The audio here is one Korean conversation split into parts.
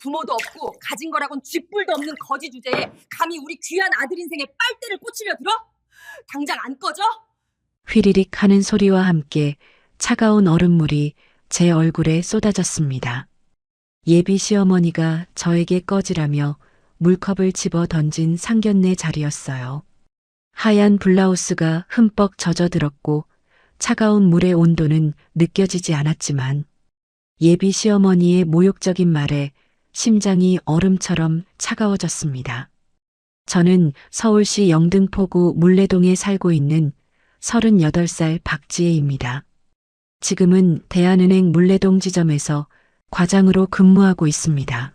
부모도 없고 가진 거라곤 쥐뿔도 없는 거지 주제에 감히 우리 귀한 아들 인생에 빨대를 꽂히려 들어? 당장 안 꺼져? 휘리릭 하는 소리와 함께 차가운 얼음물이 제 얼굴에 쏟아졌습니다. 예비 시어머니가 저에게 꺼지라며 물컵을 집어 던진 상견례 자리였어요. 하얀 블라우스가 흠뻑 젖어들었고 차가운 물의 온도는 느껴지지 않았지만 예비 시어머니의 모욕적인 말에 심장이 얼음처럼 차가워졌습니다. 저는 서울시 영등포구 물레동에 살고 있는 38살 박지혜입니다. 지금은 대한은행 물레동 지점에서 과장으로 근무하고 있습니다.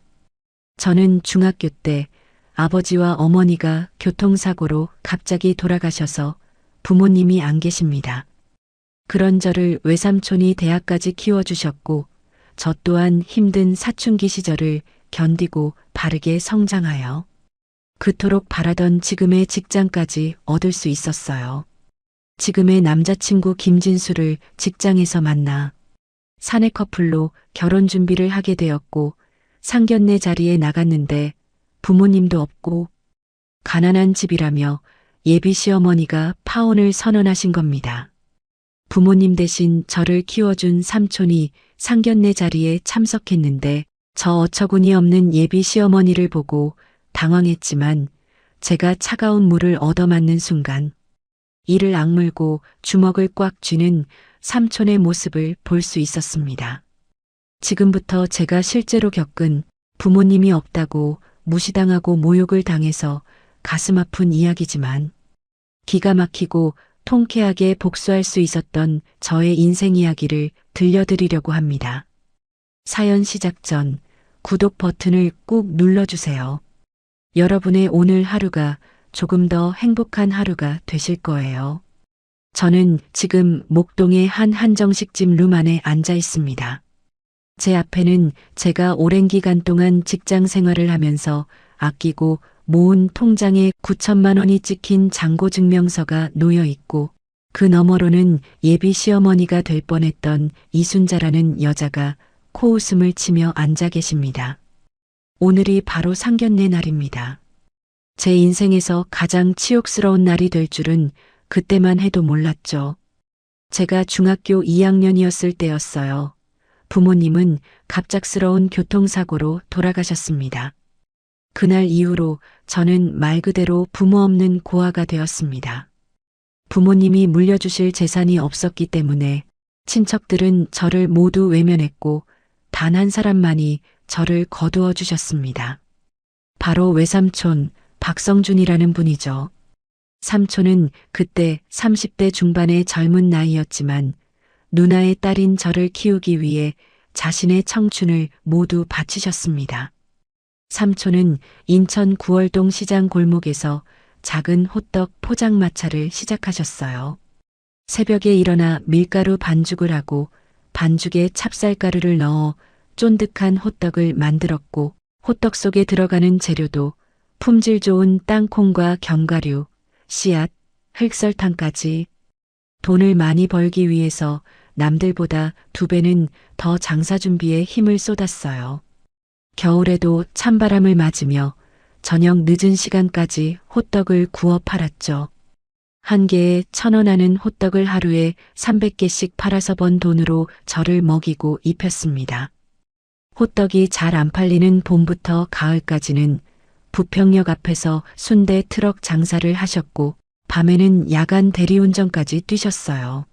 저는 중학교 때 아버지와 어머니가 교통사고로 갑자기 돌아가셔서 부모님이 안 계십니다. 그런 저를 외삼촌이 대학까지 키워주셨고 저 또한 힘든 사춘기 시절을 견디고 바르게 성장하여 그토록 바라던 지금의 직장까지 얻을 수 있었어요. 지금의 남자친구 김진수를 직장에서 만나 사내 커플로 결혼 준비를 하게 되었고 상견례 자리에 나갔는데 부모님도 없고 가난한 집이라며 예비 시어머니가 파혼을 선언하신 겁니다. 부모님 대신 저를 키워준 삼촌이 상견례 자리에 참석했는데 저 어처구니 없는 예비 시어머니를 보고 당황했지만 제가 차가운 물을 얻어맞는 순간 이를 악물고 주먹을 꽉 쥐는 삼촌의 모습을 볼 수 있었습니다. 지금부터 제가 실제로 겪은 부모님이 없다고 무시당하고 모욕을 당해서 가슴 아픈 이야기지만 기가 막히고 통쾌하게 복수할 수 있었던 저의 인생 이야기를 들려드리려고 합니다. 사연 시작 전 구독 버튼을 꾹 눌러주세요. 여러분의 오늘 하루가 조금 더 행복한 하루가 되실 거예요. 저는 지금 목동의 한 한정식집 룸 안에 앉아 있습니다. 제 앞에는 제가 오랜 기간 동안 직장 생활을 하면서 아끼고 모은 통장에 9천만 원이 찍힌 잔고증명서가 놓여 있고 그 너머로는 예비 시어머니가 될 뻔했던 이순자라는 여자가 코웃음을 치며 앉아 계십니다. 오늘이 바로 상견례 날입니다. 제 인생에서 가장 치욕스러운 날이 될 줄은 그때만 해도 몰랐죠. 제가 중학교 2학년이었을 때였어요. 부모님은 갑작스러운 교통사고로 돌아가셨습니다. 그날 이후로 저는 말 그대로 부모 없는 고아가 되었습니다. 부모님이 물려주실 재산이 없었기 때문에 친척들은 저를 모두 외면했고 단 한 사람만이 저를 거두어 주셨습니다. 바로 외삼촌 박성준이라는 분이죠. 삼촌은 그때 30대 중반의 젊은 나이였지만 누나의 딸인 저를 키우기 위해 자신의 청춘을 모두 바치셨습니다. 삼촌은 인천 구월동 시장 골목에서 작은 호떡 포장마차를 시작하셨어요. 새벽에 일어나 밀가루 반죽을 하고 반죽에 찹쌀가루를 넣어 쫀득한 호떡을 만들었고 호떡 속에 들어가는 재료도 품질 좋은 땅콩과 견과류, 씨앗, 흑설탕까지 돈을 많이 벌기 위해서 남들보다 2배는 더 장사 준비에 힘을 쏟았어요. 겨울에도 찬바람을 맞으며 저녁 늦은 시간까지 호떡을 구워 팔았죠. 한 개에 1,000원 하는 호떡을 하루에 300개씩 팔아서 번 돈으로 저를 먹이고 입혔습니다. 호떡이 잘 안 팔리는 봄부터 가을까지는 부평역 앞에서 순대 트럭 장사를 하셨고 밤에는 야간 대리운전까지 뛰셨어요.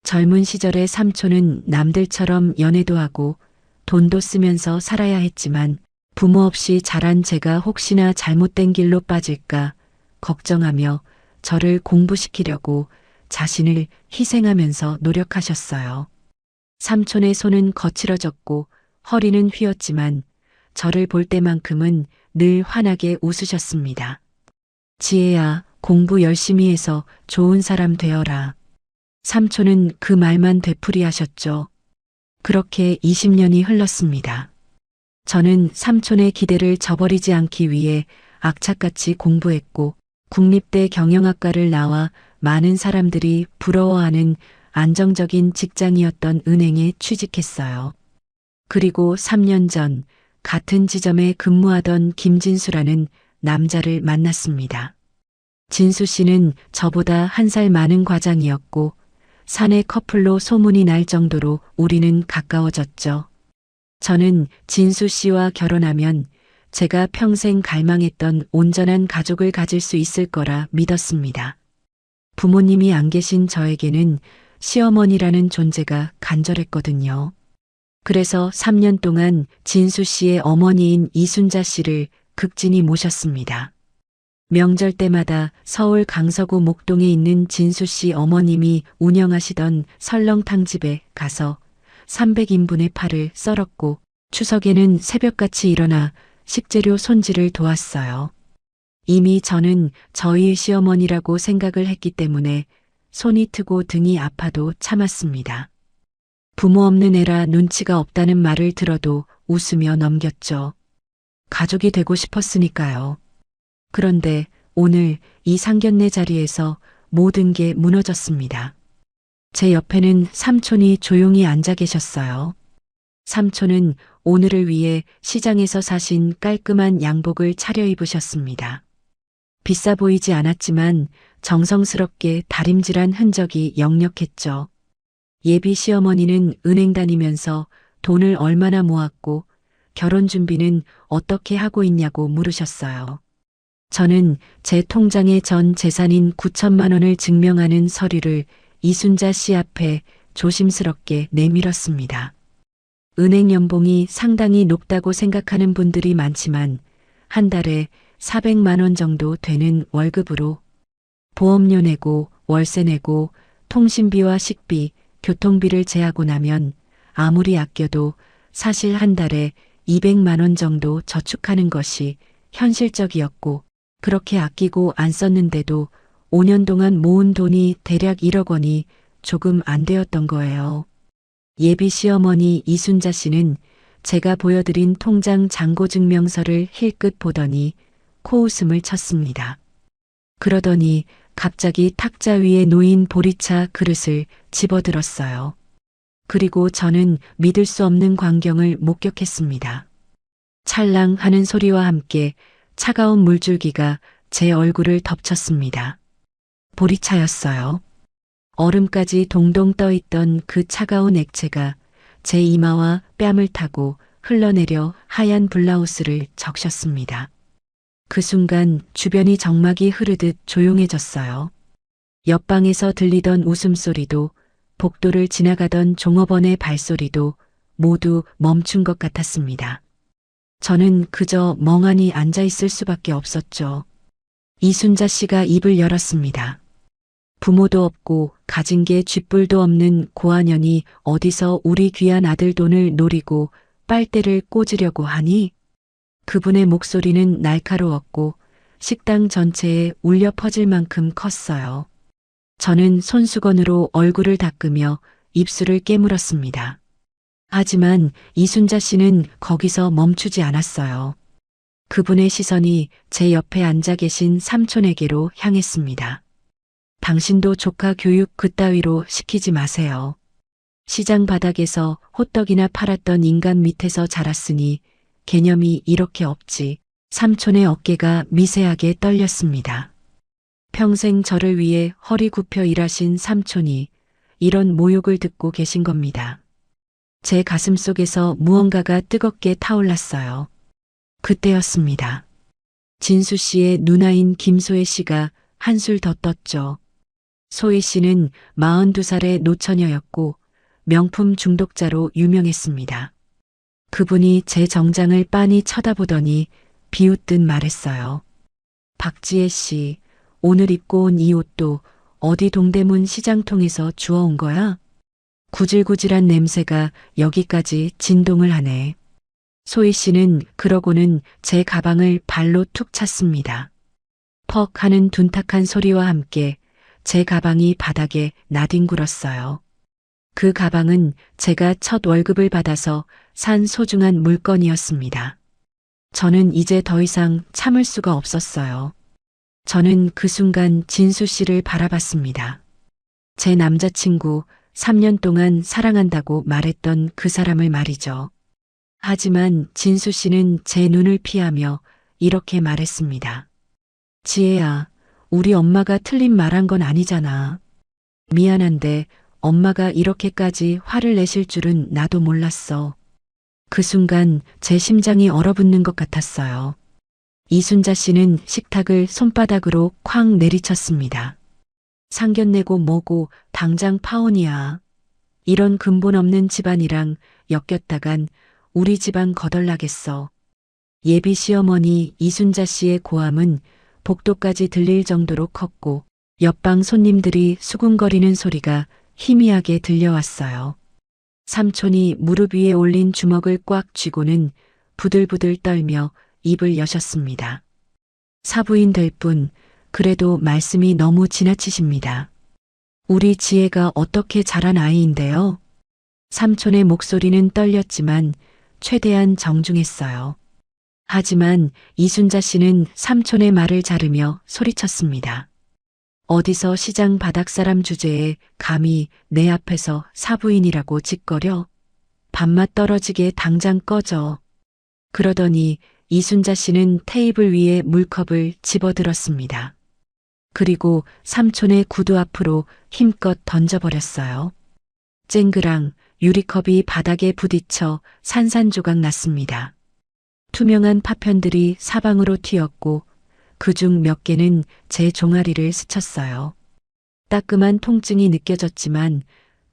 젊은 시절의 삼촌은 남들처럼 연애도 하고 돈도 쓰면서 살아야 했지만 부모 없이 자란 제가 혹시나 잘못된 길로 빠질까 걱정하며 저를 공부시키려고 자신을 희생하면서 노력하셨어요. 삼촌의 손은 거칠어졌고 허리는 휘었지만 저를 볼 때만큼은 늘 환하게 웃으셨습니다. 지혜야, 공부 열심히 해서 좋은 사람 되어라. 삼촌은 그 말만 되풀이하셨죠. 그렇게 20년이 흘렀습니다. 저는 삼촌의 기대를 저버리지 않기 위해 악착같이 공부했고 국립대 경영학과를 나와 많은 사람들이 부러워하는 안정적인 직장이었던 은행에 취직했어요. 그리고 3년 전 같은 지점에 근무하던 김진수라는 남자를 만났습니다. 진수 씨는 저보다 한 살 많은 과장이었고 사내 커플로 소문이 날 정도로 우리는 가까워졌죠. 저는 진수 씨와 결혼하면 제가 평생 갈망했던 온전한 가족을 가질 수 있을 거라 믿었습니다. 부모님이 안 계신 저에게는 시어머니라는 존재가 간절했거든요. 그래서 3년 동안 진수 씨의 어머니인 이순자 씨를 극진히 모셨습니다. 명절 때마다 서울 강서구 목동에 있는 진수 씨 어머님이 운영하시던 설렁탕집에 가서 300인분의 파를 썰었고 추석에는 새벽같이 일어나 식재료 손질을 도왔어요. 이미 저는 저희 시어머니라고 생각을 했기 때문에 손이 트고 등이 아파도 참았습니다. 부모 없는 애라 눈치가 없다는 말을 들어도 웃으며 넘겼죠. 가족이 되고 싶었으니까요. 그런데 오늘 이 상견례 자리에서 모든 게 무너졌습니다. 제 옆에는 삼촌이 조용히 앉아 계셨어요. 삼촌은 오늘을 위해 시장에서 사신 깔끔한 양복을 차려입으셨습니다. 비싸 보이지 않았지만 정성스럽게 다림질한 흔적이 역력했죠. 예비 시어머니는 은행 다니면서 돈을 얼마나 모았고 결혼 준비는 어떻게 하고 있냐고 물으셨어요. 저는 제 통장에 전 재산인 9천만 원을 증명하는 서류를 이순자 씨 앞에 조심스럽게 내밀었습니다. 은행 연봉이 상당히 높다고 생각하는 분들이 많지만 한 달에 400만 원 정도 되는 월급으로 보험료 내고 월세 내고 통신비와 식비, 교통비를 제하고 나면 아무리 아껴도 사실 한 달에 200만 원 정도 저축하는 것이 현실적이었고 그렇게 아끼고 안 썼는데도 5년 동안 모은 돈이 대략 1억 원이 조금 안 되었던 거예요. 예비 시어머니 이순자 씨는 제가 보여드린 통장 잔고증명서를 힐끗 보더니 코웃음을 쳤습니다. 그러더니 갑자기 탁자 위에 놓인 보리차 그릇을 집어들었어요. 그리고 저는 믿을 수 없는 광경을 목격했습니다. 찰랑 하는 소리와 함께 차가운 물줄기가 제 얼굴을 덮쳤습니다. 보리차였어요. 얼음까지 동동 떠있던 그 차가운 액체가 제 이마와 뺨을 타고 흘러내려 하얀 블라우스를 적셨습니다. 그 순간 주변이 정막이 흐르듯 조용해졌어요. 옆방에서 들리던 웃음소리도 복도를 지나가던 종업원의 발소리도 모두 멈춘 것 같았습니다. 저는 그저 멍하니 앉아 있을 수밖에 없었죠. 이순자 씨가 입을 열었습니다. 부모도 없고 가진 게 쥐뿔도 없는 고아년이 어디서 우리 귀한 아들 돈을 노리고 빨대를 꽂으려고 하니? 그분의 목소리는 날카로웠고 식당 전체에 울려 퍼질 만큼 컸어요. 저는 손수건으로 얼굴을 닦으며 입술을 깨물었습니다. 하지만 이순자 씨는 거기서 멈추지 않았어요. 그분의 시선이 제 옆에 앉아 계신 삼촌에게로 향했습니다. 당신도 조카 교육 그따위로 시키지 마세요. 시장 바닥에서 호떡이나 팔았던 인간 밑에서 자랐으니 개념이 이렇게 없지. 삼촌의 어깨가 미세하게 떨렸습니다. 평생 저를 위해 허리 굽혀 일하신 삼촌이 이런 모욕을 듣고 계신 겁니다. 제 가슴 속에서 무언가가 뜨겁게 타올랐어요. 그때였습니다. 진수 씨의 누나인 김소혜 씨가 한술 더 떴죠. 소희 씨는 42살의 노처녀였고 명품 중독자로 유명했습니다. 그분이 제 정장을 빤히 쳐다보더니 비웃듯 말했어요. 박지혜 씨, 오늘 입고 온 이 옷도 어디 동대문 시장통에서 주워온 거야? 구질구질한 냄새가 여기까지 진동을 하네. 소희 씨는 그러고는 제 가방을 발로 툭 찼습니다. 퍽 하는 둔탁한 소리와 함께 제 가방이 바닥에 나뒹굴었어요. 그 가방은 제가 첫 월급을 받아서 산 소중한 물건이었습니다. 저는 이제 더 이상 참을 수가 없었어요. 저는 그 순간 진수 씨를 바라봤습니다. 제 남자친구 3년 동안 사랑한다고 말했던 그 사람을 말이죠. 하지만 진수 씨는 제 눈을 피하며 이렇게 말했습니다. 지혜야, 우리 엄마가 틀린 말한 건 아니잖아. 미안한데 엄마가 이렇게까지 화를 내실 줄은 나도 몰랐어. 그 순간 제 심장이 얼어붙는 것 같았어요. 이순자 씨는 식탁을 손바닥으로 쾅 내리쳤습니다. 상견례고 뭐고 당장 파혼이야. 이런 근본 없는 집안이랑 엮였다간 우리 집안 거덜나겠어. 예비 시어머니 이순자 씨의 고함은 복도까지 들릴 정도로 컸고 옆방 손님들이 수군거리는 소리가 희미하게 들려왔어요. 삼촌이 무릎 위에 올린 주먹을 꽉 쥐고는 부들부들 떨며 입을 여셨습니다. 사부인 될 뿐 그래도 말씀이 너무 지나치십니다. 우리 지혜가 어떻게 자란 아이인데요. 삼촌의 목소리는 떨렸지만 최대한 정중했어요. 하지만 이순자 씨는 삼촌의 말을 자르며 소리쳤습니다. 어디서 시장 바닥사람 주제에 감히 내 앞에서 사부인이라고 짓거려? 밥맛 떨어지게 당장 꺼져. 그러더니 이순자 씨는 테이블 위에 물컵을 집어들었습니다. 그리고 삼촌의 구두 앞으로 힘껏 던져버렸어요. 쨍그랑 유리컵이 바닥에 부딪혀 산산조각 났습니다. 투명한 파편들이 사방으로 튀었고 그중 몇 개는 제 종아리를 스쳤어요. 따끔한 통증이 느껴졌지만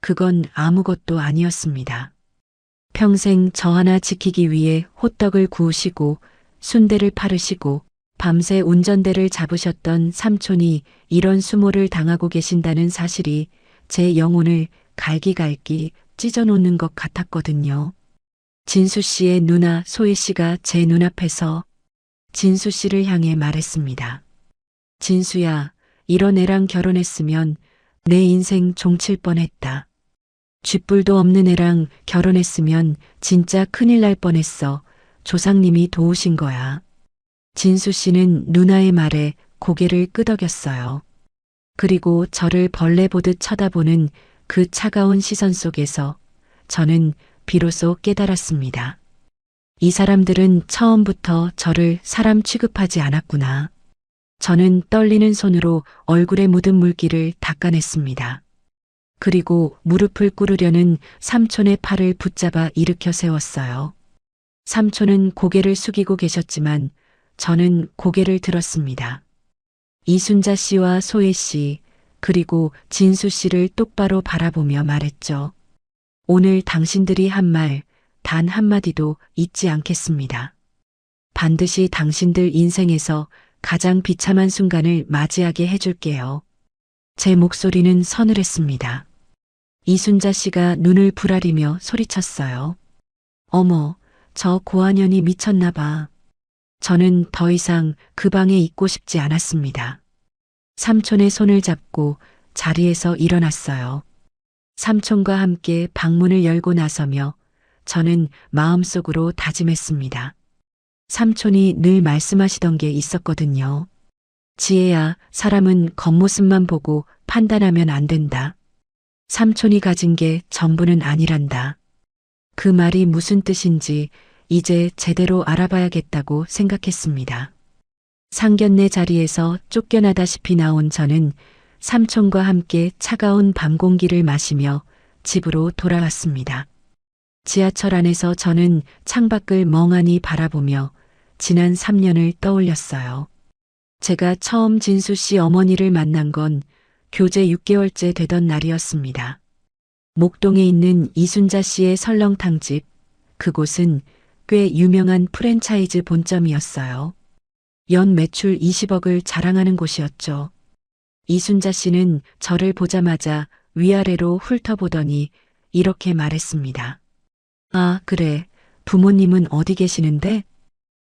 그건 아무것도 아니었습니다. 평생 저 하나 지키기 위해 호떡을 구우시고 순대를 팔으시고 밤새 운전대를 잡으셨던 삼촌이 이런 수모를 당하고 계신다는 사실이 제 영혼을 갈기갈기 찢어놓는 것 같았거든요. 진수 씨의 누나 소희 씨가 제 눈앞에서 진수 씨를 향해 말했습니다. 진수야, 이런 애랑 결혼했으면 내 인생 종칠 뻔했다. 쥐뿔도 없는 애랑 결혼했으면 진짜 큰일 날 뻔했어. 조상님이 도우신 거야. 진수 씨는 누나의 말에 고개를 끄덕였어요. 그리고 저를 벌레 보듯 쳐다보는 그 차가운 시선 속에서 저는 비로소 깨달았습니다. 이 사람들은 처음부터 저를 사람 취급하지 않았구나. 저는 떨리는 손으로 얼굴에 묻은 물기를 닦아냈습니다. 그리고 무릎을 꿇으려는 삼촌의 팔을 붙잡아 일으켜 세웠어요. 삼촌은 고개를 숙이고 계셨지만 저는 고개를 들었습니다. 이순자 씨와 소혜 씨, 그리고 진수 씨를 똑바로 바라보며 말했죠. 오늘 당신들이 한 말, 단 한마디도 잊지 않겠습니다. 반드시 당신들 인생에서 가장 비참한 순간을 맞이하게 해줄게요. 제 목소리는 서늘했습니다. 이순자 씨가 눈을 부라리며 소리쳤어요. 어머, 저 고아년이 미쳤나 봐. 저는 더 이상 그 방에 있고 싶지 않았습니다. 삼촌의 손을 잡고 자리에서 일어났어요. 삼촌과 함께 방문을 열고 나서며 저는 마음속으로 다짐했습니다. 삼촌이 늘 말씀하시던 게 있었거든요. 지혜야, 사람은 겉모습만 보고 판단하면 안 된다. 삼촌이 가진 게 전부는 아니란다. 그 말이 무슨 뜻인지 이제 제대로 알아봐야겠다고 생각했습니다. 상견례 자리에서 쫓겨나다시피 나온 저는 삼촌과 함께 차가운 밤 공기를 마시며 집으로 돌아왔습니다. 지하철 안에서 저는 창밖을 멍하니 바라보며 지난 3년을 떠올렸어요. 제가 처음 진수 씨 어머니를 만난 건 교제 6개월째 되던 날이었습니다. 목동에 있는 이순자 씨의 설렁탕집, 그곳은 꽤 유명한 프랜차이즈 본점이었어요. 연 매출 20억을 자랑하는 곳이었죠. 이순자 씨는 저를 보자마자 위아래로 훑어보더니 이렇게 말했습니다. 아, 그래. 부모님은 어디 계시는데?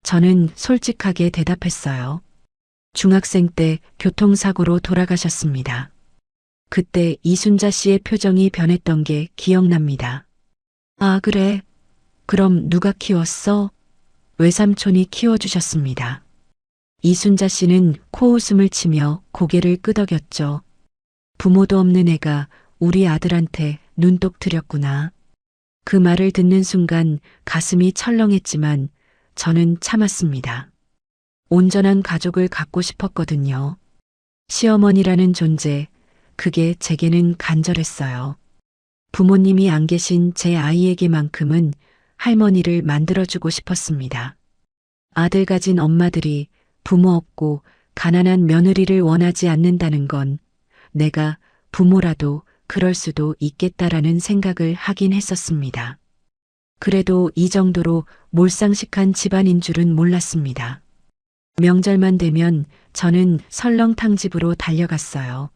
저는 솔직하게 대답했어요. 중학생 때 교통사고로 돌아가셨습니다. 그때 이순자 씨의 표정이 변했던 게 기억납니다. 아, 그래. 그럼 누가 키웠어? 외삼촌이 키워주셨습니다. 이순자 씨는 코웃음을 치며 고개를 끄덕였죠. 부모도 없는 애가 우리 아들한테 눈독 들였구나. 그 말을 듣는 순간 가슴이 철렁했지만 저는 참았습니다. 온전한 가족을 갖고 싶었거든요. 시어머니라는 존재, 그게 제게는 간절했어요. 부모님이 안 계신 제 아이에게만큼은 할머니를 만들어주고 싶었습니다. 아들 가진 엄마들이 부모 없고 가난한 며느리를 원하지 않는다는 건 내가 부모라도 그럴 수도 있겠다라는 생각을 하긴 했었습니다. 그래도 이 정도로 몰상식한 집안인 줄은 몰랐습니다. 명절만 되면 저는 설렁탕집으로 달려갔어요.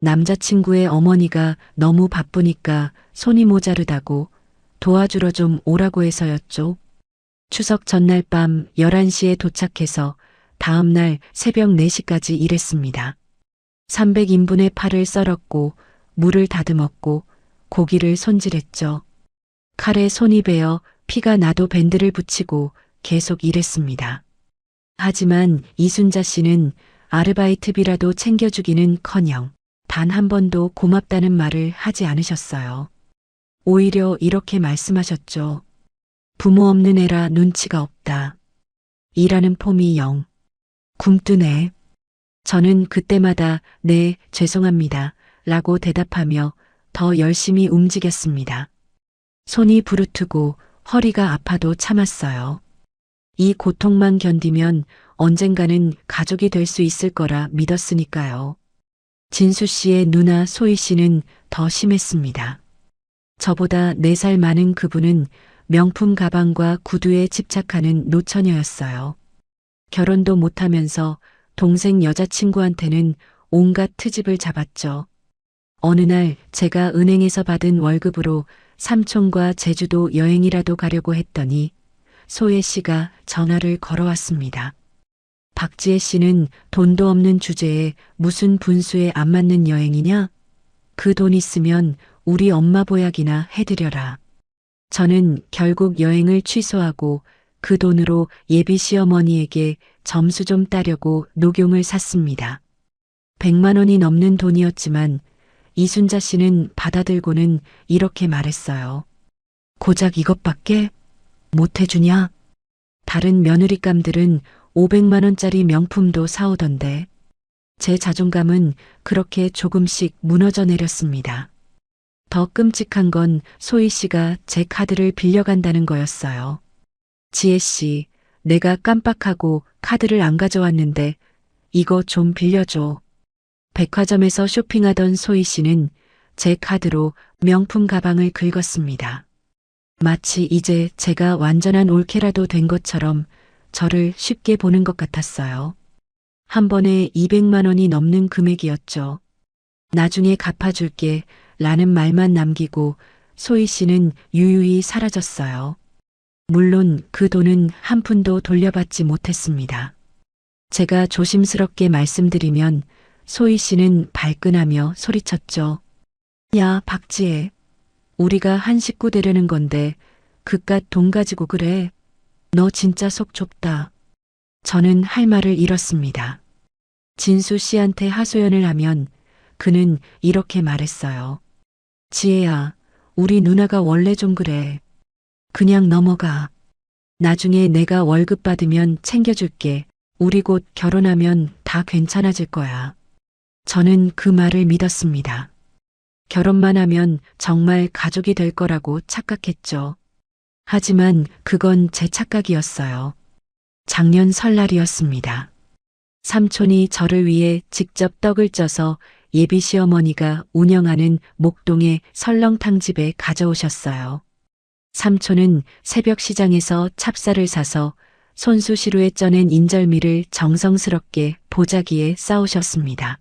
남자친구의 어머니가 너무 바쁘니까 손이 모자르다고 도와주러 좀 오라고 해서였죠. 추석 전날 밤 11시에 도착해서 다음날 새벽 4시까지 일했습니다. 300인분의 파를 썰었고 물을 다듬었고 고기를 손질했죠. 칼에 손이 베어 피가 나도 밴드를 붙이고 계속 일했습니다. 하지만 이순자 씨는 아르바이트비라도 챙겨주기는커녕 단 한 번도 고맙다는 말을 하지 않으셨어요. 오히려 이렇게 말씀하셨죠. 부모 없는 애라 눈치가 없다. 일하는 폼이 영. 굼뜨네. 저는 그때마다 네, 죄송합니다. 라고 대답하며 더 열심히 움직였습니다. 손이 부르트고 허리가 아파도 참았어요. 이 고통만 견디면 언젠가는 가족이 될 수 있을 거라 믿었으니까요. 진수 씨의 누나 소희 씨는 더 심했습니다. 저보다 4살 많은 그분은 명품 가방과 구두에 집착하는 노처녀였어요. 결혼도 못하면서 동생 여자친구한테는 온갖 트집을 잡았죠. 어느 날 제가 은행에서 받은 월급으로 삼촌과 제주도 여행이라도 가려고 했더니 소혜 씨가 전화를 걸어왔습니다. 박지혜 씨는 돈도 없는 주제에 무슨 분수에 안 맞는 여행이냐? 그 돈 있으면 우리 엄마 보약이나 해드려라. 저는 결국 여행을 취소하고 그 돈으로 예비 시어머니에게 점수 좀 따려고 녹용을 샀습니다. 100만 원이 넘는 돈이었지만 이순자 씨는 받아들고는 이렇게 말했어요. 고작 이것밖에 못 해주냐? 다른 며느리감들은 500만 원짜리 명품도 사오던데 제 자존감은 그렇게 조금씩 무너져 내렸습니다. 더 끔찍한 건 소희 씨가 제 카드를 빌려간다는 거였어요. 지혜 씨, 내가 깜빡하고 카드를 안 가져왔는데 이거 좀 빌려줘. 백화점에서 쇼핑하던 소희 씨는 제 카드로 명품 가방을 긁었습니다. 마치 이제 제가 완전한 올케라도 된 것처럼 저를 쉽게 보는 것 같았어요. 한 번에 200만 원이 넘는 금액이었죠. 나중에 갚아줄게 라는 말만 남기고 소희 씨는 유유히 사라졌어요. 물론 그 돈은 한 푼도 돌려받지 못했습니다. 제가 조심스럽게 말씀드리면 소희 씨는 발끈하며 소리쳤죠. 야, 박지혜. 우리가 한 식구 되려는 건데 그깟 돈 가지고 그래. 너 진짜 속 좁다. 저는 할 말을 잃었습니다. 진수 씨한테 하소연을 하면 그는 이렇게 말했어요. 지혜야, 우리 누나가 원래 좀 그래. 그냥 넘어가. 나중에 내가 월급 받으면 챙겨줄게. 우리 곧 결혼하면 다 괜찮아질 거야. 저는 그 말을 믿었습니다. 결혼만 하면 정말 가족이 될 거라고 착각했죠. 하지만 그건 제 착각이었어요. 작년 설날이었습니다. 삼촌이 저를 위해 직접 떡을 쪄서 예비 시어머니가 운영하는 목동의 설렁탕집에 가져오셨어요. 삼촌은 새벽 시장에서 찹쌀을 사서 손수시루에 쪄낸 인절미를 정성스럽게 보자기에 싸우셨습니다.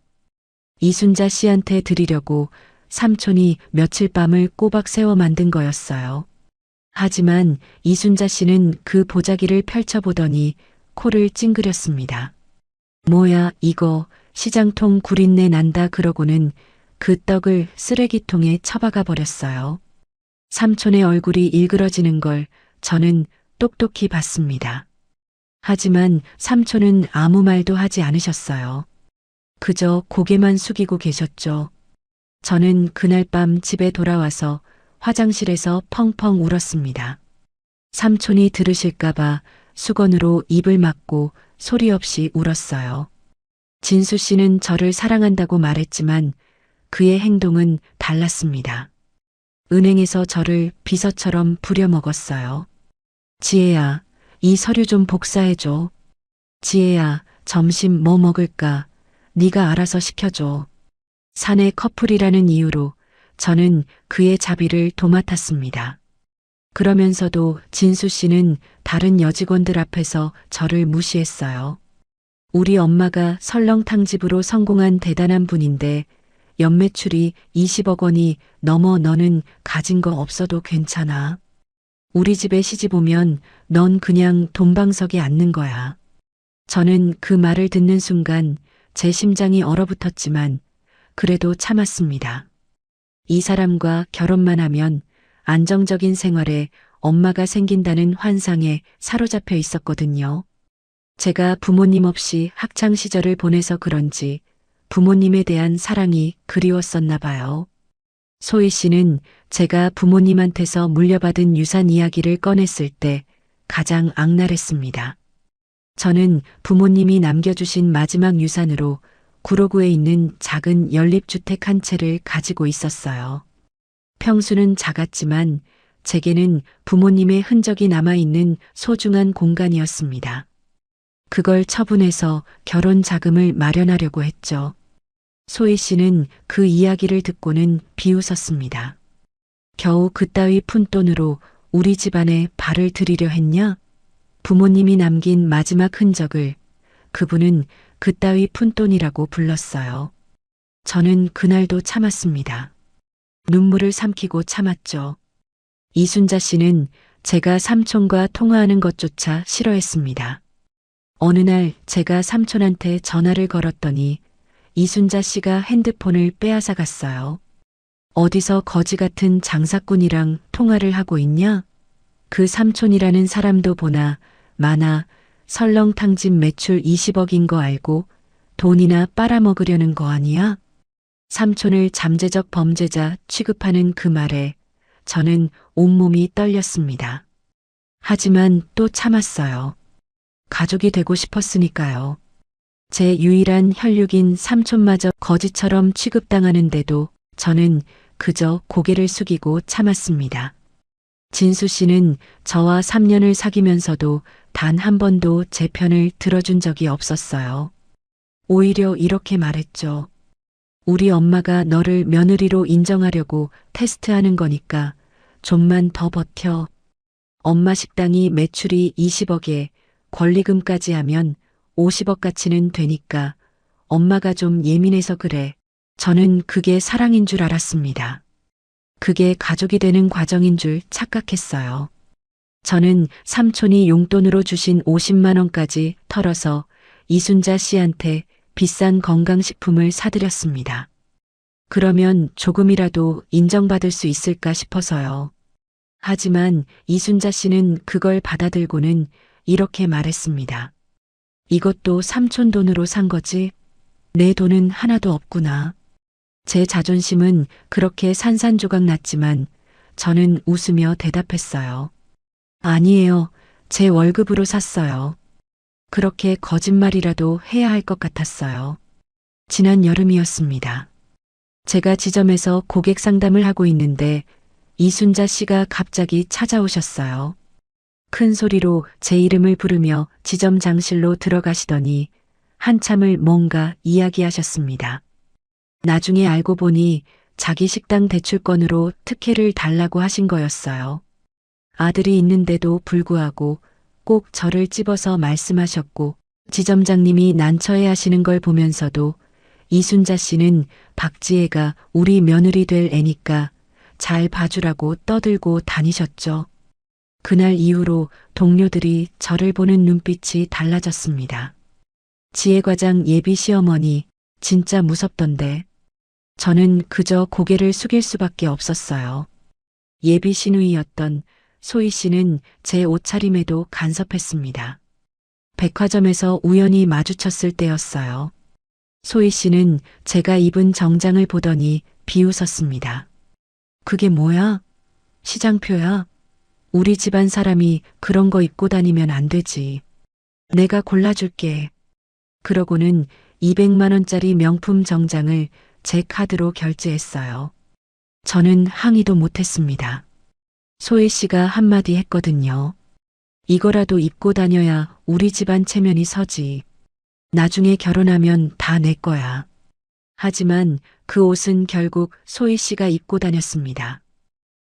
이순자 씨한테 드리려고 삼촌이 며칠 밤을 꼬박 새워 만든 거였어요. 하지만 이순자 씨는 그 보자기를 펼쳐보더니 코를 찡그렸습니다. 뭐야 이거 시장통 구린내 난다 그러고는 그 떡을 쓰레기통에 처박아 버렸어요. 삼촌의 얼굴이 일그러지는 걸 저는 똑똑히 봤습니다. 하지만 삼촌은 아무 말도 하지 않으셨어요. 그저 고개만 숙이고 계셨죠. 저는 그날 밤 집에 돌아와서 화장실에서 펑펑 울었습니다. 삼촌이 들으실까봐 수건으로 입을 막고 소리 없이 울었어요. 진수 씨는 저를 사랑한다고 말했지만 그의 행동은 달랐습니다. 은행에서 저를 비서처럼 부려먹었어요. 지혜야, 이 서류 좀 복사해줘. 지혜야, 점심 뭐 먹을까? 네가 알아서 시켜줘. 사내 커플이라는 이유로 저는 그의 자비를 도맡았습니다. 그러면서도 진수 씨는 다른 여직원들 앞에서 저를 무시했어요. 우리 엄마가 설렁탕집으로 성공한 대단한 분인데 연매출이 20억 원이 넘어 너는 가진 거 없어도 괜찮아. 우리 집에 시집 오면 넌 그냥 돈방석에 앉는 거야. 저는 그 말을 듣는 순간 제 심장이 얼어붙었지만 그래도 참았습니다. 이 사람과 결혼만 하면 안정적인 생활에 엄마가 생긴다는 환상에 사로잡혀 있었거든요. 제가 부모님 없이 학창 시절을 보내서 그런지 부모님에 대한 사랑이 그리웠었나 봐요. 소희 씨는 제가 부모님한테서 물려받은 유산 이야기를 꺼냈을 때 가장 악랄했습니다. 저는 부모님이 남겨주신 마지막 유산으로 구로구에 있는 작은 연립주택 한 채를 가지고 있었어요. 평수는 작았지만 제게는 부모님의 흔적이 남아있는 소중한 공간이었습니다. 그걸 처분해서 결혼 자금을 마련하려고 했죠. 소희 씨는 그 이야기를 듣고는 비웃었습니다. 겨우 그따위 푼돈으로 우리 집안에 발을 들이려 했냐? 부모님이 남긴 마지막 흔적을 그분은 그따위 푼돈이라고 불렀어요. 저는 그날도 참았습니다. 눈물을 삼키고 참았죠. 이순자 씨는 제가 삼촌과 통화하는 것조차 싫어했습니다. 어느 날 제가 삼촌한테 전화를 걸었더니 이순자 씨가 핸드폰을 빼앗아 갔어요. 어디서 거지 같은 장사꾼이랑 통화를 하고 있냐? 그 삼촌이라는 사람도 보나 마나 설렁탕집 매출 20억인 거 알고 돈이나 빨아먹으려는 거 아니야? 삼촌을 잠재적 범죄자 취급하는 그 말에 저는 온몸이 떨렸습니다. 하지만 또 참았어요. 가족이 되고 싶었으니까요. 제 유일한 혈육인 삼촌마저 거지처럼 취급당하는데도 저는 그저 고개를 숙이고 참았습니다. 진수 씨는 저와 3년을 사귀면서도 단 한 번도 제 편을 들어준 적이 없었어요. 오히려 이렇게 말했죠. 우리 엄마가 너를 며느리로 인정하려고 테스트하는 거니까 좀만 더 버텨. 엄마 식당이 매출이 20억에 권리금까지 하면 50억 가치는 되니까 엄마가 좀 예민해서 그래. 저는 그게 사랑인 줄 알았습니다. 그게 가족이 되는 과정인 줄 착각했어요. 저는 삼촌이 용돈으로 주신 50만 원까지 털어서 이순자 씨한테 비싼 건강식품을 사드렸습니다. 그러면 조금이라도 인정받을 수 있을까 싶어서요. 하지만 이순자 씨는 그걸 받아들고는 이렇게 말했습니다. 이것도 삼촌 돈으로 산 거지? 내 돈은 하나도 없구나. 제 자존심은 그렇게 산산조각 났지만 저는 웃으며 대답했어요. 아니에요. 제 월급으로 샀어요. 그렇게 거짓말이라도 해야 할 것 같았어요. 지난 여름이었습니다. 제가 지점에서 고객 상담을 하고 있는데 이순자 씨가 갑자기 찾아오셨어요. 큰 소리로 제 이름을 부르며 지점 장실로 들어가시더니 한참을 뭔가 이야기하셨습니다. 나중에 알고 보니 자기 식당 대출권으로 특혜를 달라고 하신 거였어요. 아들이 있는데도 불구하고 꼭 저를 찝어서 말씀하셨고 지점장님이 난처해 하시는 걸 보면서도 이순자 씨는 박지혜가 우리 며느리 될 애니까 잘 봐주라고 떠들고 다니셨죠. 그날 이후로 동료들이 저를 보는 눈빛이 달라졌습니다. 지혜과장 예비 시어머니 진짜 무섭던데. 저는 그저 고개를 숙일 수밖에 없었어요. 예비 시누이였던 소희 씨는 제 옷차림에도 간섭했습니다. 백화점에서 우연히 마주쳤을 때였어요. 소희 씨는 제가 입은 정장을 보더니 비웃었습니다. 그게 뭐야? 시장표야. 우리 집안 사람이 그런 거 입고 다니면 안 되지. 내가 골라줄게. 그러고는 200만 원짜리 명품 정장을 제 카드로 결제했어요. 저는 항의도 못했습니다. 소희 씨가 한마디 했거든요. 이거라도 입고 다녀야 우리 집안 체면이 서지. 나중에 결혼하면 다 내 거야. 하지만 그 옷은 결국 소희 씨가 입고 다녔습니다.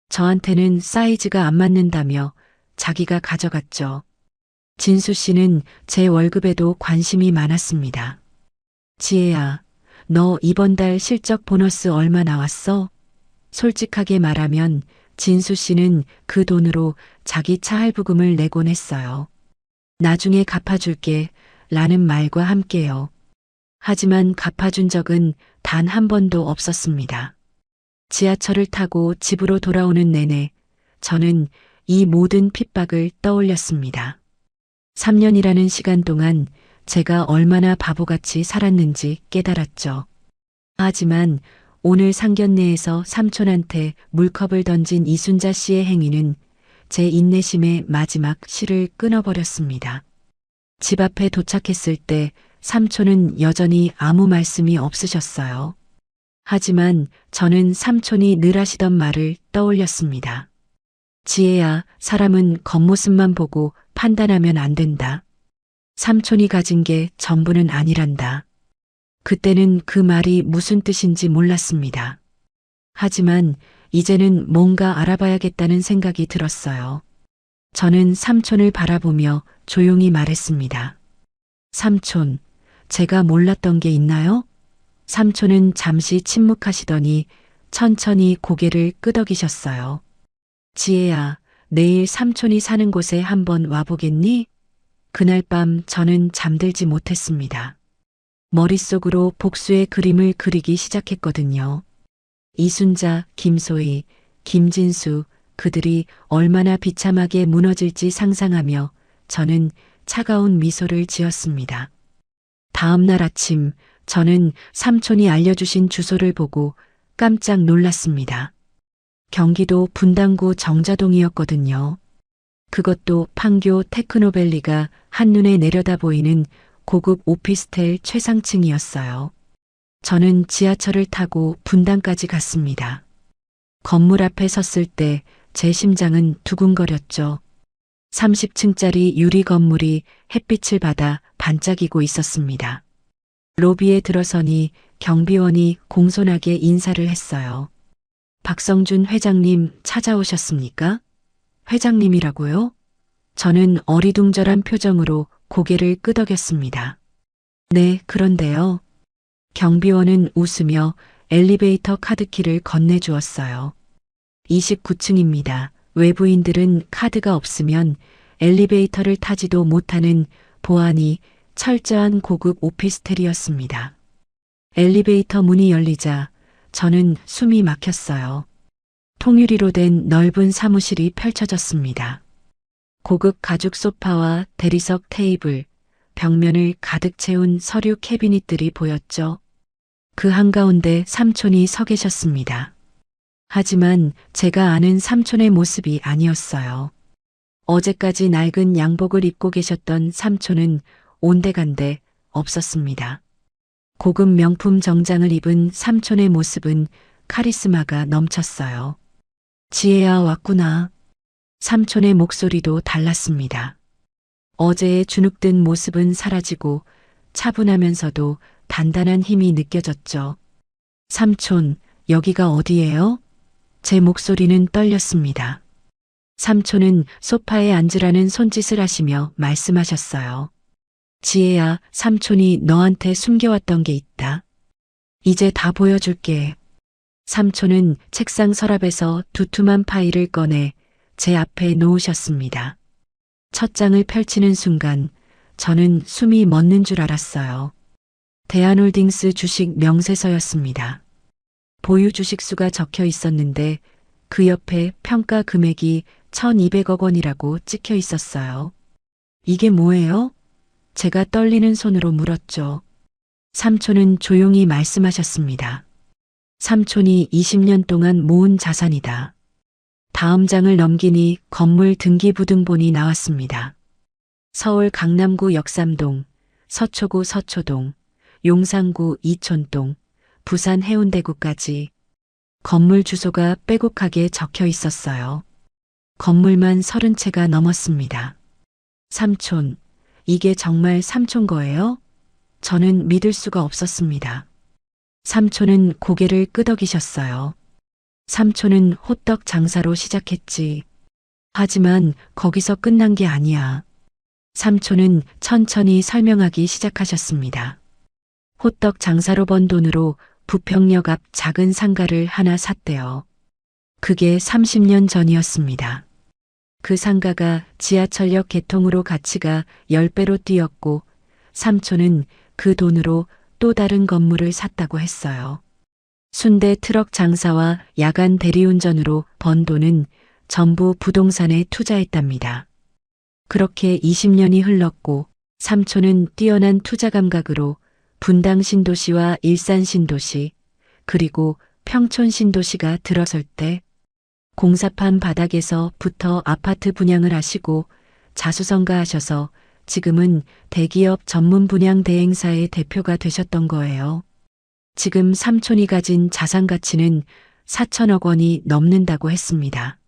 저한테는 사이즈가 안 맞는다며 자기가 가져갔죠. 진수 씨는 제 월급에도 관심이 많았습니다. 지혜야, 너 이번 달 실적 보너스 얼마 나왔어? 솔직하게 말하면 진수 씨는 그 돈으로 자기 차 할부금을 내곤 했어요. 나중에 갚아줄게 라는 말과 함께요. 하지만 갚아준 적은 단 한 번도 없었습니다. 지하철을 타고 집으로 돌아오는 내내 저는 이 모든 핍박을 떠올렸습니다. 3년이라는 시간 동안 제가 얼마나 바보같이 살았는지 깨달았죠. 하지만 오늘 상견례에서 삼촌한테 물컵을 던진 이순자 씨의 행위는 제 인내심의 마지막 실을 끊어버렸습니다. 집 앞에 도착했을 때 삼촌은 여전히 아무 말씀이 없으셨어요. 하지만 저는 삼촌이 늘 하시던 말을 떠올렸습니다. 지혜야, 사람은 겉모습만 보고 판단하면 안 된다. 삼촌이 가진 게 전부는 아니란다. 그때는 그 말이 무슨 뜻인지 몰랐습니다. 하지만 이제는 뭔가 알아봐야겠다는 생각이 들었어요. 저는 삼촌을 바라보며 조용히 말했습니다. 삼촌, 제가 몰랐던 게 있나요? 삼촌은 잠시 침묵하시더니 천천히 고개를 끄덕이셨어요. 지혜야, 내일 삼촌이 사는 곳에 한번 와보겠니? 그날 밤 저는 잠들지 못했습니다. 머릿속으로 복수의 그림을 그리기 시작했거든요. 이순자, 김소희, 김진수, 그들이 얼마나 비참하게 무너질지 상상하며 저는 차가운 미소를 지었습니다. 다음 날 아침 저는 삼촌이 알려주신 주소를 보고 깜짝 놀랐습니다. 경기도 분당구 정자동이었거든요. 그것도 판교 테크노밸리가 한눈에 내려다 보이는 고급 오피스텔 최상층이었어요. 저는 지하철을 타고 분당까지 갔습니다. 건물 앞에 섰을 때 제 심장은 두근거렸죠. 30층짜리 유리 건물이 햇빛을 받아 반짝이고 있었습니다. 로비에 들어서니 경비원이 공손하게 인사를 했어요. 박성준 회장님 찾아오셨습니까? 회장님이라고요? 저는 어리둥절한 표정으로 고개를 끄덕였습니다. 네, 그런데요. 경비원은 웃으며 엘리베이터 카드키를 건네주었어요. 29층입니다. 외부인들은 카드가 없으면 엘리베이터를 타지도 못하는 보안이 철저한 고급 오피스텔이었습니다. 엘리베이터 문이 열리자 저는 숨이 막혔어요. 통유리로 된 넓은 사무실이 펼쳐졌습니다. 고급 가죽 소파와 대리석 테이블, 벽면을 가득 채운 서류 캐비닛들이 보였죠. 그 한가운데 삼촌이 서 계셨습니다. 하지만 제가 아는 삼촌의 모습이 아니었어요. 어제까지 낡은 양복을 입고 계셨던 삼촌은 온데간데 없었습니다. 고급 명품 정장을 입은 삼촌의 모습은 카리스마가 넘쳤어요. 지혜야, 왔구나. 삼촌의 목소리도 달랐습니다. 어제의 주눅든 모습은 사라지고 차분하면서도 단단한 힘이 느껴졌죠. 삼촌, 여기가 어디예요? 제 목소리는 떨렸습니다. 삼촌은 소파에 앉으라는 손짓을 하시며 말씀하셨어요. 지혜야, 삼촌이 너한테 숨겨왔던 게 있다. 이제 다 보여줄게. 삼촌은 책상 서랍에서 두툼한 파일을 꺼내 제 앞에 놓으셨습니다. 첫 장을 펼치는 순간 저는 숨이 멎는 줄 알았어요. 대한홀딩스 주식 명세서였습니다. 보유 주식수가 적혀 있었는데 그 옆에 평가 금액이 1,200억 원이라고 찍혀 있었어요. 이게 뭐예요? 제가 떨리는 손으로 물었죠. 삼촌은 조용히 말씀하셨습니다. 삼촌이 20년 동안 모은 자산이다. 다음 장을 넘기니 건물 등기부등본이 나왔습니다. 서울 강남구 역삼동, 서초구 서초동, 용산구 이촌동, 부산 해운대구까지 건물 주소가 빼곡하게 적혀 있었어요. 건물만 30채가 넘었습니다. 삼촌, 이게 정말 삼촌 거예요? 저는 믿을 수가 없었습니다. 삼촌은 고개를 끄덕이셨어요. 삼촌은 호떡 장사로 시작했지. 하지만 거기서 끝난 게 아니야. 삼촌은 천천히 설명하기 시작하셨습니다. 호떡 장사로 번 돈으로 부평역 앞 작은 상가를 하나 샀대요. 그게 30년 전이었습니다. 그 상가가 지하철역 개통으로 가치가 10배로 뛰었고 삼촌은 그 돈으로 또 다른 건물을 샀다고 했어요. 순대 트럭 장사와 야간 대리운전으로 번 돈은 전부 부동산에 투자했답니다. 그렇게 20년이 흘렀고 삼촌은 뛰어난 투자 감각으로 분당 신도시와 일산 신도시 그리고 평촌 신도시가 들어설 때 공사판 바닥에서부터 아파트 분양을 하시고 자수성가하셔서 지금은 대기업 전문 분양 대행사의 대표가 되셨던 거예요. 지금 삼촌이 가진 자산 가치는 4천억 원이 넘는다고 했습니다.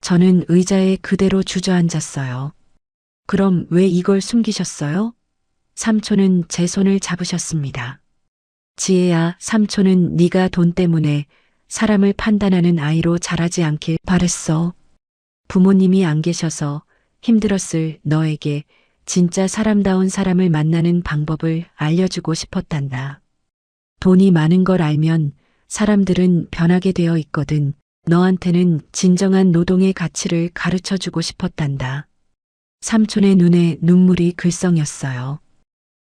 저는 의자에 그대로 주저앉았어요. 그럼 왜 이걸 숨기셨어요? 삼촌은 제 손을 잡으셨습니다. 지혜야, 삼촌은 네가 돈 때문에 사람을 판단하는 아이로 자라지 않길 바랬어. 부모님이 안 계셔서 힘들었을 너에게 진짜 사람다운 사람을 만나는 방법을 알려주고 싶었단다. 돈이 많은 걸 알면 사람들은 변하게 되어 있거든. 너한테는 진정한 노동의 가치를 가르쳐주고 싶었단다. 삼촌의 눈에 눈물이 글썽였어요.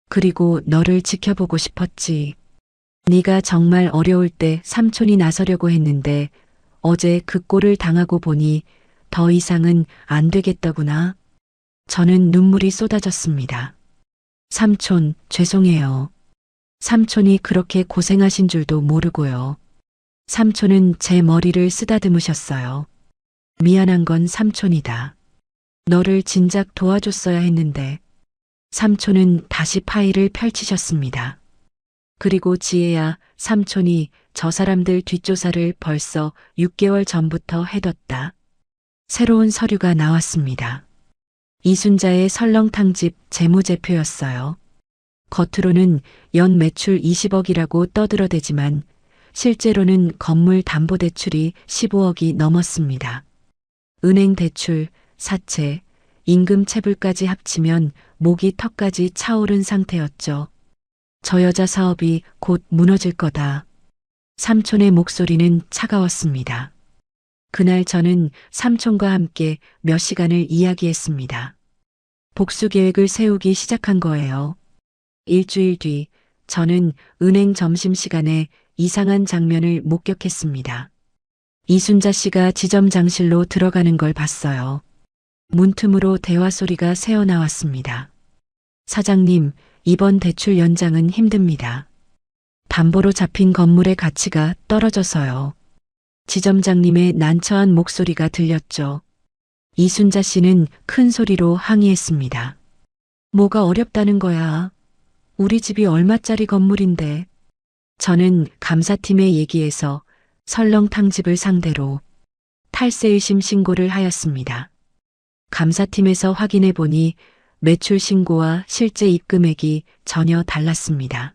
그리고 너를 지켜보고 싶었지. 네가 정말 어려울 때 삼촌이 나서려고 했는데 어제 그 꼴을 당하고 보니 더 이상은 안 되겠더구나. 저는 눈물이 쏟아졌습니다. 삼촌, 죄송해요. 삼촌이 그렇게 고생하신 줄도 모르고요. 삼촌은 제 머리를 쓰다듬으셨어요. 미안한 건 삼촌이다. 너를 진작 도와줬어야 했는데. 삼촌은 다시 파일을 펼치셨습니다. 그리고 지혜야, 삼촌이 저 사람들 뒷조사를 벌써 6개월 전부터 해뒀다. 새로운 서류가 나왔습니다. 이순자의 설렁탕집 재무제표였어요. 겉으로는 연 매출 20억이라고 떠들어대지만 실제로는 건물 담보대출이 15억이 넘었습니다. 은행 대출, 사채, 임금 체불까지 합치면 목이 턱까지 차오른 상태였죠. 저 여자 사업이 곧 무너질 거다. 삼촌의 목소리는 차가웠습니다. 그날 저는 삼촌과 함께 몇 시간을 이야기했습니다. 복수 계획을 세우기 시작한 거예요. 일주일 뒤 저는 은행 점심시간에 이상한 장면을 목격했습니다. 이순자 씨가 지점장실로 들어가는 걸 봤어요. 문틈으로 대화 소리가 새어나왔습니다. 사장님, 이번 대출 연장은 힘듭니다. 담보로 잡힌 건물의 가치가 떨어져서요. 지점장님의 난처한 목소리가 들렸죠. 이순자 씨는 큰 소리로 항의했습니다. 뭐가 어렵다는 거야? 우리 집이 얼마짜리 건물인데. 저는 감사팀의 얘기에서 설렁탕집을 상대로 탈세의심 신고를 하였습니다. 감사팀에서 확인해 보니 매출 신고와 실제 입금액이 전혀 달랐습니다.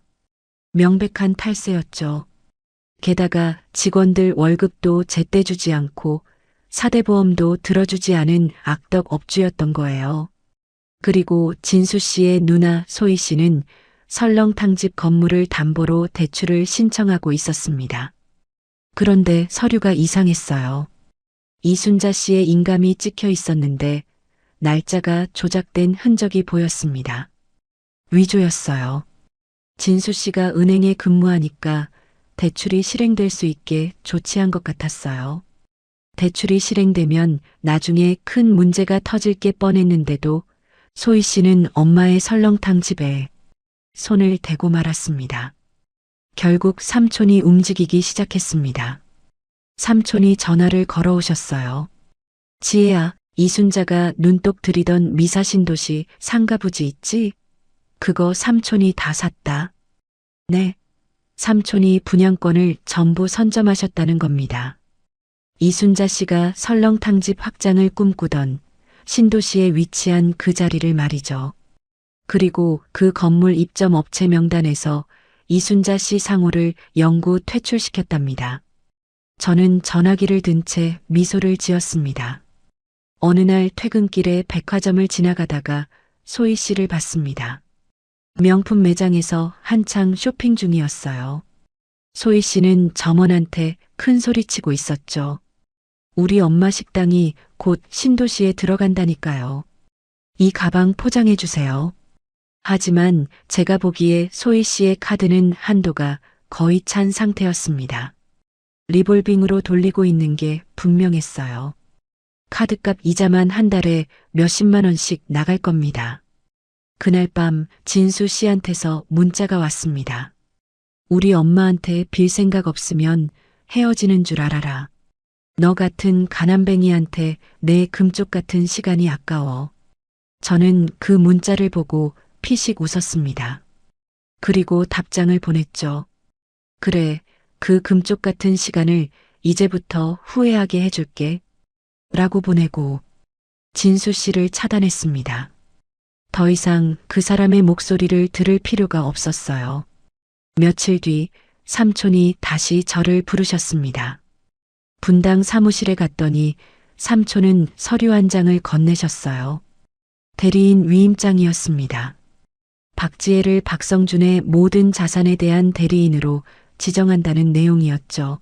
명백한 탈세였죠. 게다가 직원들 월급도 제때 주지 않고 사대보험도 들어주지 않은 악덕 업주였던 거예요. 그리고 진수 씨의 누나 소희 씨는 설렁탕집 건물을 담보로 대출을 신청하고 있었습니다. 그런데 서류가 이상했어요. 이순자 씨의 인감이 찍혀 있었는데 날짜가 조작된 흔적이 보였습니다. 위조였어요. 진수 씨가 은행에 근무하니까 대출이 실행될 수 있게 조치한 것 같았어요. 대출이 실행되면 나중에 큰 문제가 터질 게 뻔했는데도 소희 씨는 엄마의 설렁탕 집에 손을 대고 말았습니다. 결국 삼촌이 움직이기 시작했습니다. 삼촌이 전화를 걸어오셨어요. 지혜야, 이순자가 눈독 들이던 미사신도시 상가부지 있지? 그거 삼촌이 다 샀다. 네. 삼촌이 분양권을 전부 선점하셨다는 겁니다. 이순자 씨가 설렁탕집 확장을 꿈꾸던 신도시에 위치한 그 자리를 말이죠. 그리고 그 건물 입점 업체 명단에서 이순자 씨 상호를 영구 퇴출시켰답니다. 저는 전화기를 든 채 미소를 지었습니다. 어느 날 퇴근길에 백화점을 지나가다가 소희 씨를 봤습니다. 명품 매장에서 한창 쇼핑 중이었어요. 소희 씨는 점원한테 큰 소리치고 있었죠. 우리 엄마 식당이 곧 신도시에 들어간다니까요. 이 가방 포장해 주세요. 하지만 제가 보기에 소희 씨의 카드는 한도가 거의 찬 상태였습니다. 리볼빙으로 돌리고 있는 게 분명했어요. 카드값 이자만 한 달에 몇십만 원씩 나갈 겁니다. 그날 밤 진수 씨한테서 문자가 왔습니다. 우리 엄마한테 빌 생각 없으면 헤어지는 줄 알아라. 너 같은 가난뱅이한테 내 금쪽 같은 시간이 아까워. 저는 그 문자를 보고 피식 웃었습니다. 그리고 답장을 보냈죠. 그래, 그 금쪽 같은 시간을 이제부터 후회하게 해줄게. 라고 보내고 진수 씨를 차단했습니다. 더 이상 그 사람의 목소리를 들을 필요가 없었어요. 며칠 뒤 삼촌이 다시 저를 부르셨습니다. 분당 사무실에 갔더니 삼촌은 서류 한 장을 건네셨어요. 대리인 위임장이었습니다. 박지혜를 박성준의 모든 자산에 대한 대리인으로 지정한다는 내용이었죠.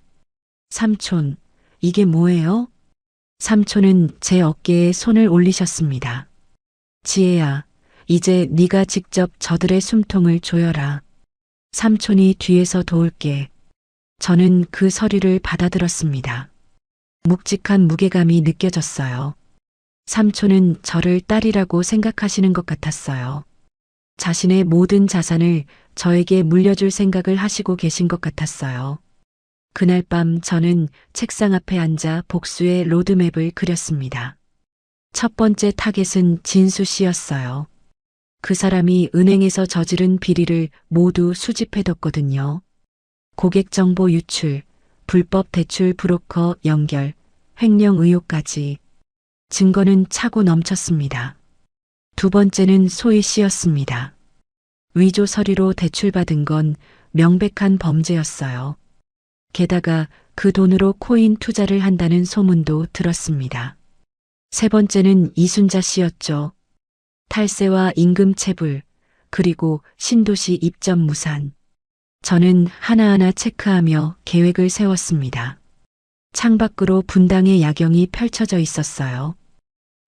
삼촌, 이게 뭐예요? 삼촌은 제 어깨에 손을 올리셨습니다. 지혜야, 이제 네가 직접 저들의 숨통을 조여라. 삼촌이 뒤에서 도울게. 저는 그 서류를 받아들었습니다. 묵직한 무게감이 느껴졌어요. 삼촌은 저를 딸이라고 생각하시는 것 같았어요. 자신의 모든 자산을 저에게 물려줄 생각을 하시고 계신 것 같았어요. 그날 밤 저는 책상 앞에 앉아 복수의 로드맵을 그렸습니다. 첫 번째 타겟은 진수 씨였어요. 그 사람이 은행에서 저지른 비리를 모두 수집해뒀거든요. 고객 정보 유출, 불법 대출 브로커 연결, 횡령 의혹까지. 증거는 차고 넘쳤습니다. 두 번째는 소희 씨였습니다. 위조 서류로 대출받은 건 명백한 범죄였어요. 게다가 그 돈으로 코인 투자를 한다는 소문도 들었습니다. 세 번째는 이순자 씨였죠. 탈세와 임금 체불, 그리고 신도시 입점 무산. 저는 하나하나 체크하며 계획을 세웠습니다. 창밖으로 분당의 야경이 펼쳐져 있었어요.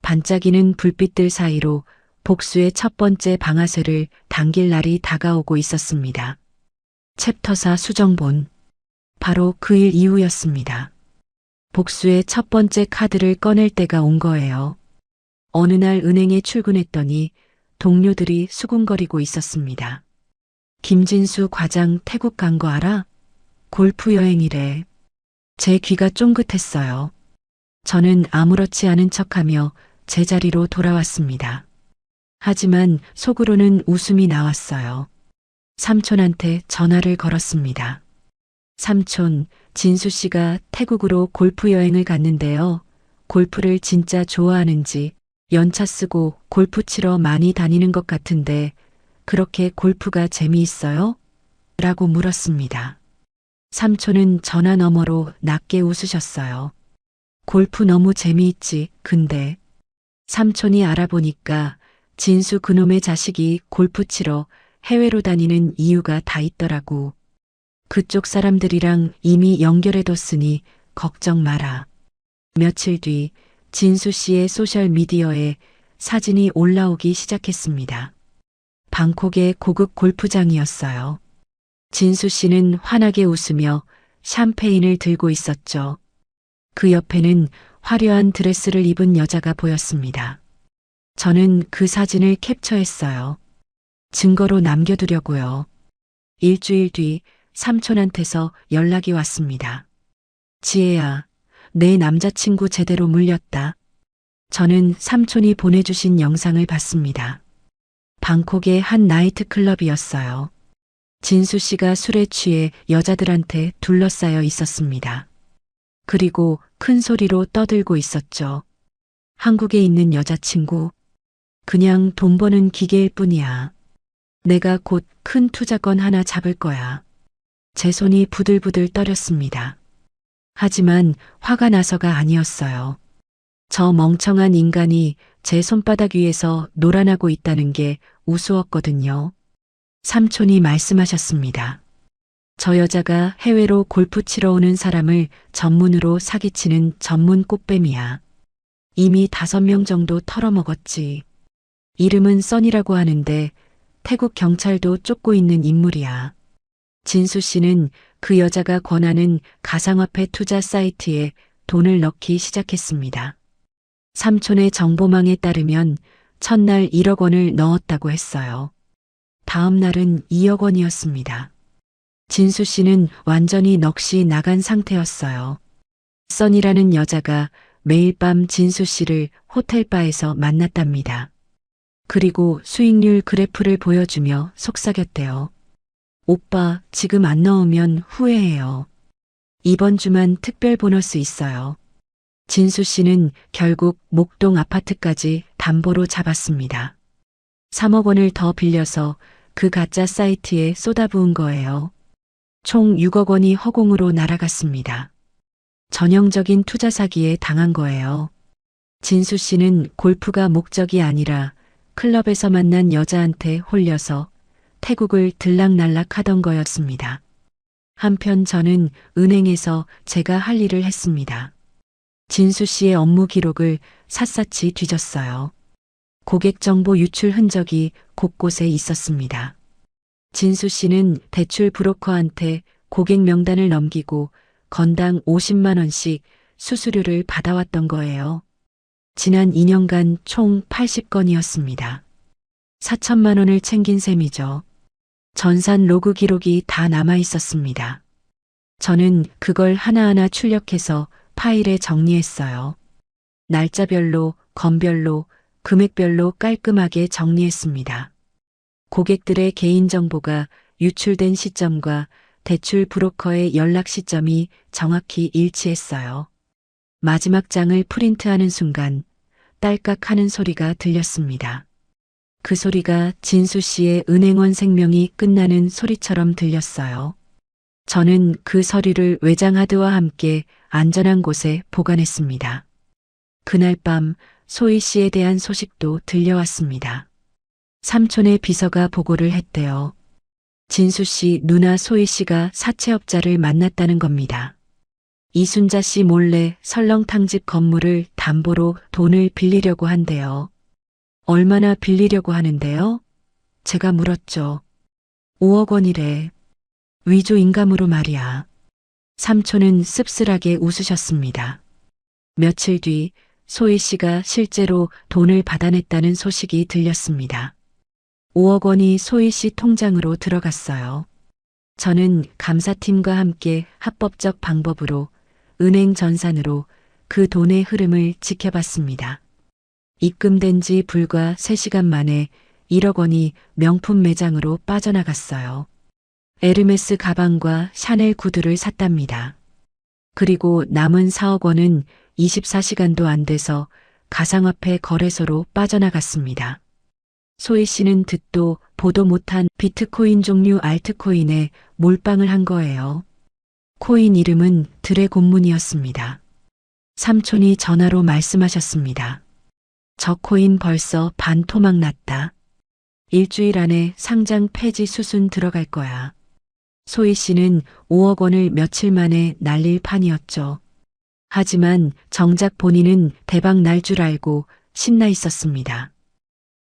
반짝이는 불빛들 사이로 복수의 첫 번째 방아쇠를 당길 날이 다가오고 있었습니다. 챕터 4 수정본. 바로 그 일 이후였습니다. 복수의 첫 번째 카드를 꺼낼 때가 온 거예요. 어느 날 은행에 출근했더니 동료들이 수군거리고 있었습니다. 김진수 과장 태국 간 거 알아? 골프 여행이래. 제 귀가 쫑긋했어요. 저는 아무렇지 않은 척하며 제자리로 돌아왔습니다. 하지만 속으로는 웃음이 나왔어요. 삼촌한테 전화를 걸었습니다. 삼촌, 진수 씨가 태국으로 골프 여행을 갔는데요. 골프를 진짜 좋아하는지 연차 쓰고 골프 치러 많이 다니는 것 같은데 그렇게 골프가 재미있어요? 라고 물었습니다. 삼촌은 전화 너머로 낮게 웃으셨어요. 골프 너무 재미있지, 근데. 삼촌이 알아보니까 진수 그놈의 자식이 골프 치러 해외로 다니는 이유가 다 있더라고. 그쪽 사람들이랑 이미 연결해뒀으니 걱정 마라. 며칠 뒤 진수 씨의 소셜미디어에 사진이 올라오기 시작했습니다. 방콕의 고급 골프장이었어요. 진수 씨는 환하게 웃으며 샴페인을 들고 있었죠. 그 옆에는 화려한 드레스를 입은 여자가 보였습니다. 저는 그 사진을 캡처했어요. 증거로 남겨두려고요. 일주일 뒤 삼촌한테서 연락이 왔습니다. 지혜야, 내 남자친구 제대로 물렸다. 저는 삼촌이 보내주신 영상을 봤습니다. 방콕의 한 나이트클럽이었어요. 진수 씨가 술에 취해 여자들한테 둘러싸여 있었습니다. 그리고 큰 소리로 떠들고 있었죠. 한국에 있는 여자친구. 그냥 돈 버는 기계일 뿐이야. 내가 곧 큰 투자건 하나 잡을 거야. 제 손이 부들부들 떨렸습니다. 하지만 화가 나서가 아니었어요. 저 멍청한 인간이 제 손바닥 위에서 놀아나고 있다는 게 우스웠거든요. 삼촌이 말씀하셨습니다. 저 여자가 해외로 골프 치러 오는 사람을 전문으로 사기치는 전문 꽃뱀이야. 이미 5명 정도 털어먹었지. 이름은 써니라고 하는데 태국 경찰도 쫓고 있는 인물이야. 진수 씨는 그 여자가 권하는 가상화폐 투자 사이트에 돈을 넣기 시작했습니다. 삼촌의 정보망에 따르면 첫날 1억 원을 넣었다고 했어요. 다음 날은 2억 원이었습니다. 진수 씨는 완전히 넋이 나간 상태였어요. 써니라는 여자가 매일 밤 진수 씨를 호텔바에서 만났답니다. 그리고 수익률 그래프를 보여주며 속삭였대요. 오빠, 지금 안 넣으면 후회해요. 이번 주만 특별 보너스 있어요. 진수 씨는 결국 목동 아파트까지 담보로 잡았습니다. 3억 원을 더 빌려서 그 가짜 사이트에 쏟아부은 거예요. 총 6억 원이 허공으로 날아갔습니다. 전형적인 투자 사기에 당한 거예요. 진수 씨는 골프가 목적이 아니라 클럽에서 만난 여자한테 홀려서 태국을 들락날락 하던 거였습니다. 한편 저는 은행에서 제가 할 일을 했습니다. 진수 씨의 업무 기록을 샅샅이 뒤졌어요. 고객 정보 유출 흔적이 곳곳에 있었습니다. 진수 씨는 대출 브로커한테 고객 명단을 넘기고 건당 50만 원씩 수수료를 받아왔던 거예요. 지난 2년간 총 80건이었습니다. 4천만 원을 챙긴 셈이죠. 전산 로그 기록이 다 남아 있었습니다. 저는 그걸 하나하나 출력해서 파일에 정리했어요. 날짜별로, 건별로, 금액별로 깔끔하게 정리했습니다. 고객들의 개인정보가 유출된 시점과 대출 브로커의 연락 시점이 정확히 일치했어요. 마지막 장을 프린트하는 순간 딸깍 하는 소리가 들렸습니다. 그 소리가 진수 씨의 은행원 생명이 끝나는 소리처럼 들렸어요. 저는 그 서류를 외장하드와 함께 안전한 곳에 보관했습니다. 그날 밤 소희 씨에 대한 소식도 들려왔습니다. 삼촌의 비서가 보고를 했대요. 진수 씨 누나 소희 씨가 사채업자를 만났다는 겁니다. 이순자 씨 몰래 설렁탕집 건물을 담보로 돈을 빌리려고 한대요. 얼마나 빌리려고 하는데요? 제가 물었죠. 5억 원이래. 위조 인감으로 말이야. 삼촌은 씁쓸하게 웃으셨습니다. 며칠 뒤 소희 씨가 실제로 돈을 받아냈다는 소식이 들렸습니다. 5억 원이 소희 씨 통장으로 들어갔어요. 저는 감사팀과 함께 합법적 방법으로 은행 전산으로 그 돈의 흐름을 지켜봤습니다. 입금된 지 불과 3시간 만에 1억 원이 명품 매장으로 빠져나갔어요. 에르메스 가방과 샤넬 구두를 샀답니다. 그리고 남은 4억 원은 24시간도 안 돼서 가상화폐 거래소로 빠져나갔습니다. 소희 씨는 듣도 보도 못한 비트코인 종류 알트코인에 몰빵을 한 거예요. 코인 이름은 드래곤문이었습니다. 삼촌이 전화로 말씀하셨습니다. 저 코인 벌써 반 토막 났다. 일주일 안에 상장 폐지 수순 들어갈 거야. 소희 씨는 5억 원을 며칠 만에 날릴 판이었죠. 하지만 정작 본인은 대박 날 줄 알고 신나 있었습니다.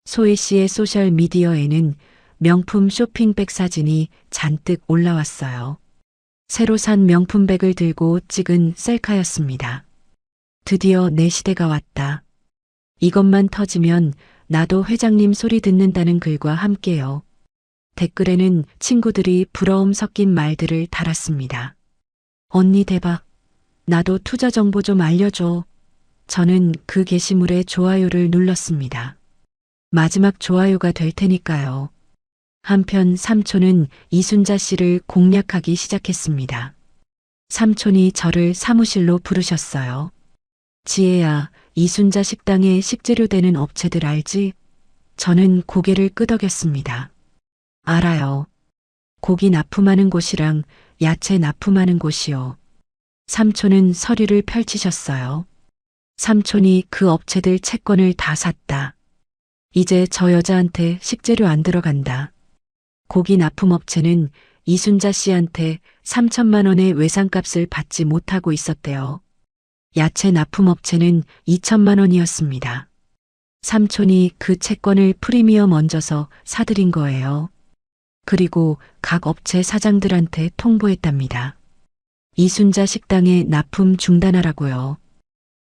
소희 씨의 소셜 미디어에는 명품 쇼핑백 사진이 잔뜩 올라왔어요. 새로 산 명품백을 들고 찍은 셀카였습니다. 드디어 내 시대가 왔다. 이것만 터지면 나도 회장님 소리 듣는다는 글과 함께요. 댓글에는 친구들이 부러움 섞인 말들을 달았습니다. 언니 대박. 나도 투자 정보 좀 알려줘. 저는 그 게시물에 좋아요를 눌렀습니다. 마지막 좋아요가 될 테니까요. 한편 삼촌은 이순자 씨를 공략하기 시작했습니다. 삼촌이 저를 사무실로 부르셨어요. 지혜야, 이순자 식당에 식재료 되는 업체들 알지? 저는 고개를 끄덕였습니다. 알아요. 고기 납품하는 곳이랑 야채 납품하는 곳이요. 삼촌은 서류를 펼치셨어요. 삼촌이 그 업체들 채권을 다 샀다. 이제 저 여자한테 식재료 안 들어간다. 고기 납품 업체는 이순자 씨한테 3천만 원의 외상값을 받지 못하고 있었대요. 야채 납품 업체는 2천만 원이었습니다. 삼촌이 그 채권을 프리미엄 얹어서 사들인 거예요. 그리고 각 업체 사장들한테 통보했답니다. 이순자 식당에 납품 중단하라고요.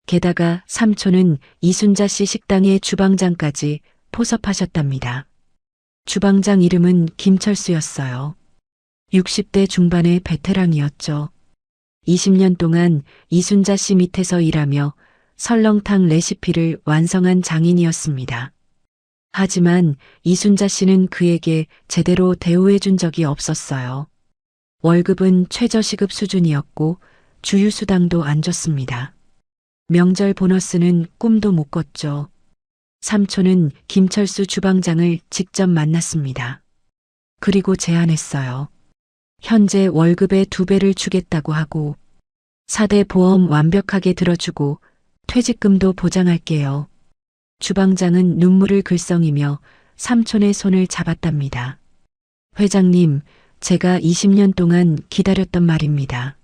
게다가 삼촌은 이순자 씨 식당의 주방장까지 포섭하셨답니다. 주방장 이름은 김철수였어요. 60대 중반의 베테랑이었죠. 20년 동안 이순자 씨 밑에서 일하며 설렁탕 레시피를 완성한 장인이었습니다. 하지만 이순자 씨는 그에게 제대로 대우해 준 적이 없었어요. 월급은 최저시급 수준이었고 주휴수당도 안 줬습니다. 명절 보너스는 꿈도 못 꿨죠. 삼촌은 김철수 주방장을 직접 만났습니다. 그리고 제안했어요. 현재 월급의 2배를 주겠다고 하고 4대 보험 완벽하게 들어주고 퇴직금도 보장할게요. 주방장은 눈물을 글썽이며 삼촌의 손을 잡았답니다. 회장님, 제가 20년 동안 기다렸던 말입니다.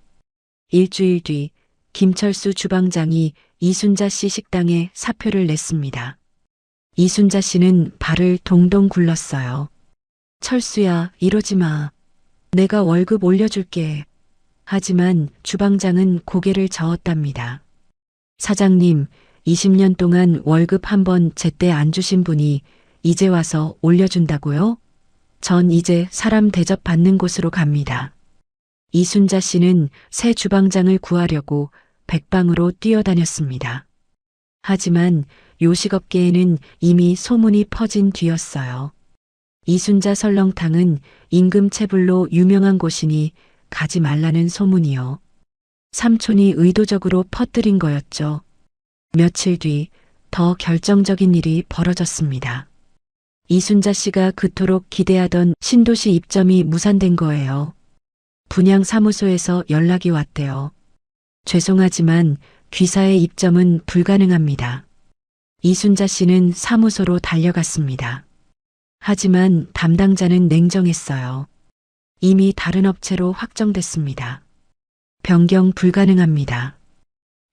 일주일 뒤 김철수 주방장이 이순자 씨 식당에 사표를 냈습니다. 이순자 씨는 발을 동동 굴렀어요. 철수야, 이러지 마. 내가 월급 올려줄게. 하지만 주방장은 고개를 저었답니다. 사장님, 20년 동안 월급 한 번 제때 안 주신 분이 이제 와서 올려준다고요? 전 이제 사람 대접 받는 곳으로 갑니다. 이순자 씨는 새 주방장을 구하려고 백방으로 뛰어다녔습니다. 하지만 요식업계에는 이미 소문이 퍼진 뒤였어요. 이순자 설렁탕은 임금체불로 유명한 곳이니 가지 말라는 소문이요. 삼촌이 의도적으로 퍼뜨린 거였죠. 며칠 뒤 더 결정적인 일이 벌어졌습니다. 이순자 씨가 그토록 기대하던 신도시 입점이 무산된 거예요. 분양사무소에서 연락이 왔대요. 죄송하지만 귀사의 입점은 불가능합니다. 이순자 씨는 사무소로 달려갔습니다. 하지만 담당자는 냉정했어요. 이미 다른 업체로 확정됐습니다. 변경 불가능합니다.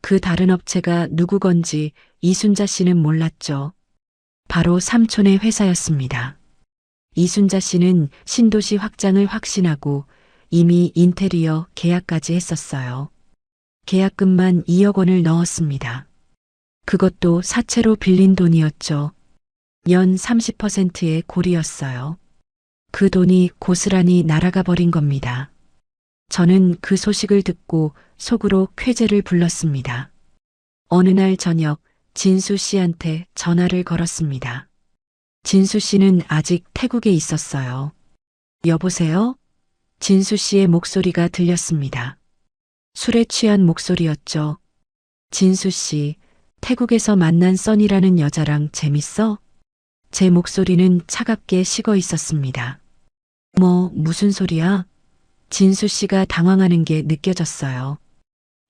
그 다른 업체가 누구 건지 이순자 씨는 몰랐죠. 바로 삼촌의 회사였습니다. 이순자 씨는 신도시 확장을 확신하고 이미 인테리어 계약까지 했었어요. 계약금만 2억 원을 넣었습니다. 그것도 사채로 빌린 돈이었죠. 연 30%의 골이었어요. 그 돈이 고스란히 날아가 버린 겁니다. 저는 그 소식을 듣고 속으로 쾌재를 불렀습니다. 어느 날 저녁 진수 씨한테 전화를 걸었습니다. 진수 씨는 아직 태국에 있었어요. 여보세요? 진수 씨의 목소리가 들렸습니다. 술에 취한 목소리였죠. 진수 씨, 태국에서 만난 써니라는 여자랑 재밌어? 제 목소리는 차갑게 식어 있었습니다. 무슨 소리야? 진수 씨가 당황하는 게 느껴졌어요.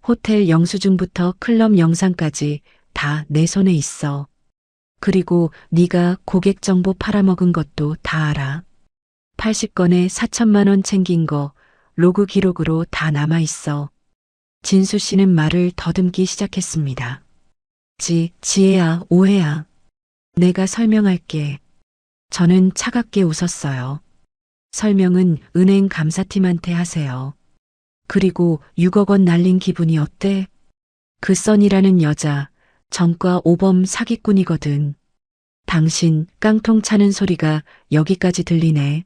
호텔 영수증부터 클럽 영상까지 다 내 손에 있어. 그리고 네가 고객 정보 팔아먹은 것도 다 알아. 80건에 4천만 원 챙긴 거 로그 기록으로 다 남아있어. 진수 씨는 말을 더듬기 시작했습니다. 지혜야, 오해야. 내가 설명할게. 저는 차갑게 웃었어요. 설명은 은행 감사팀한테 하세요. 그리고 6억 원 날린 기분이 어때? 그 써니라는 여자, 전과 오범 사기꾼이거든. 당신 깡통 차는 소리가 여기까지 들리네.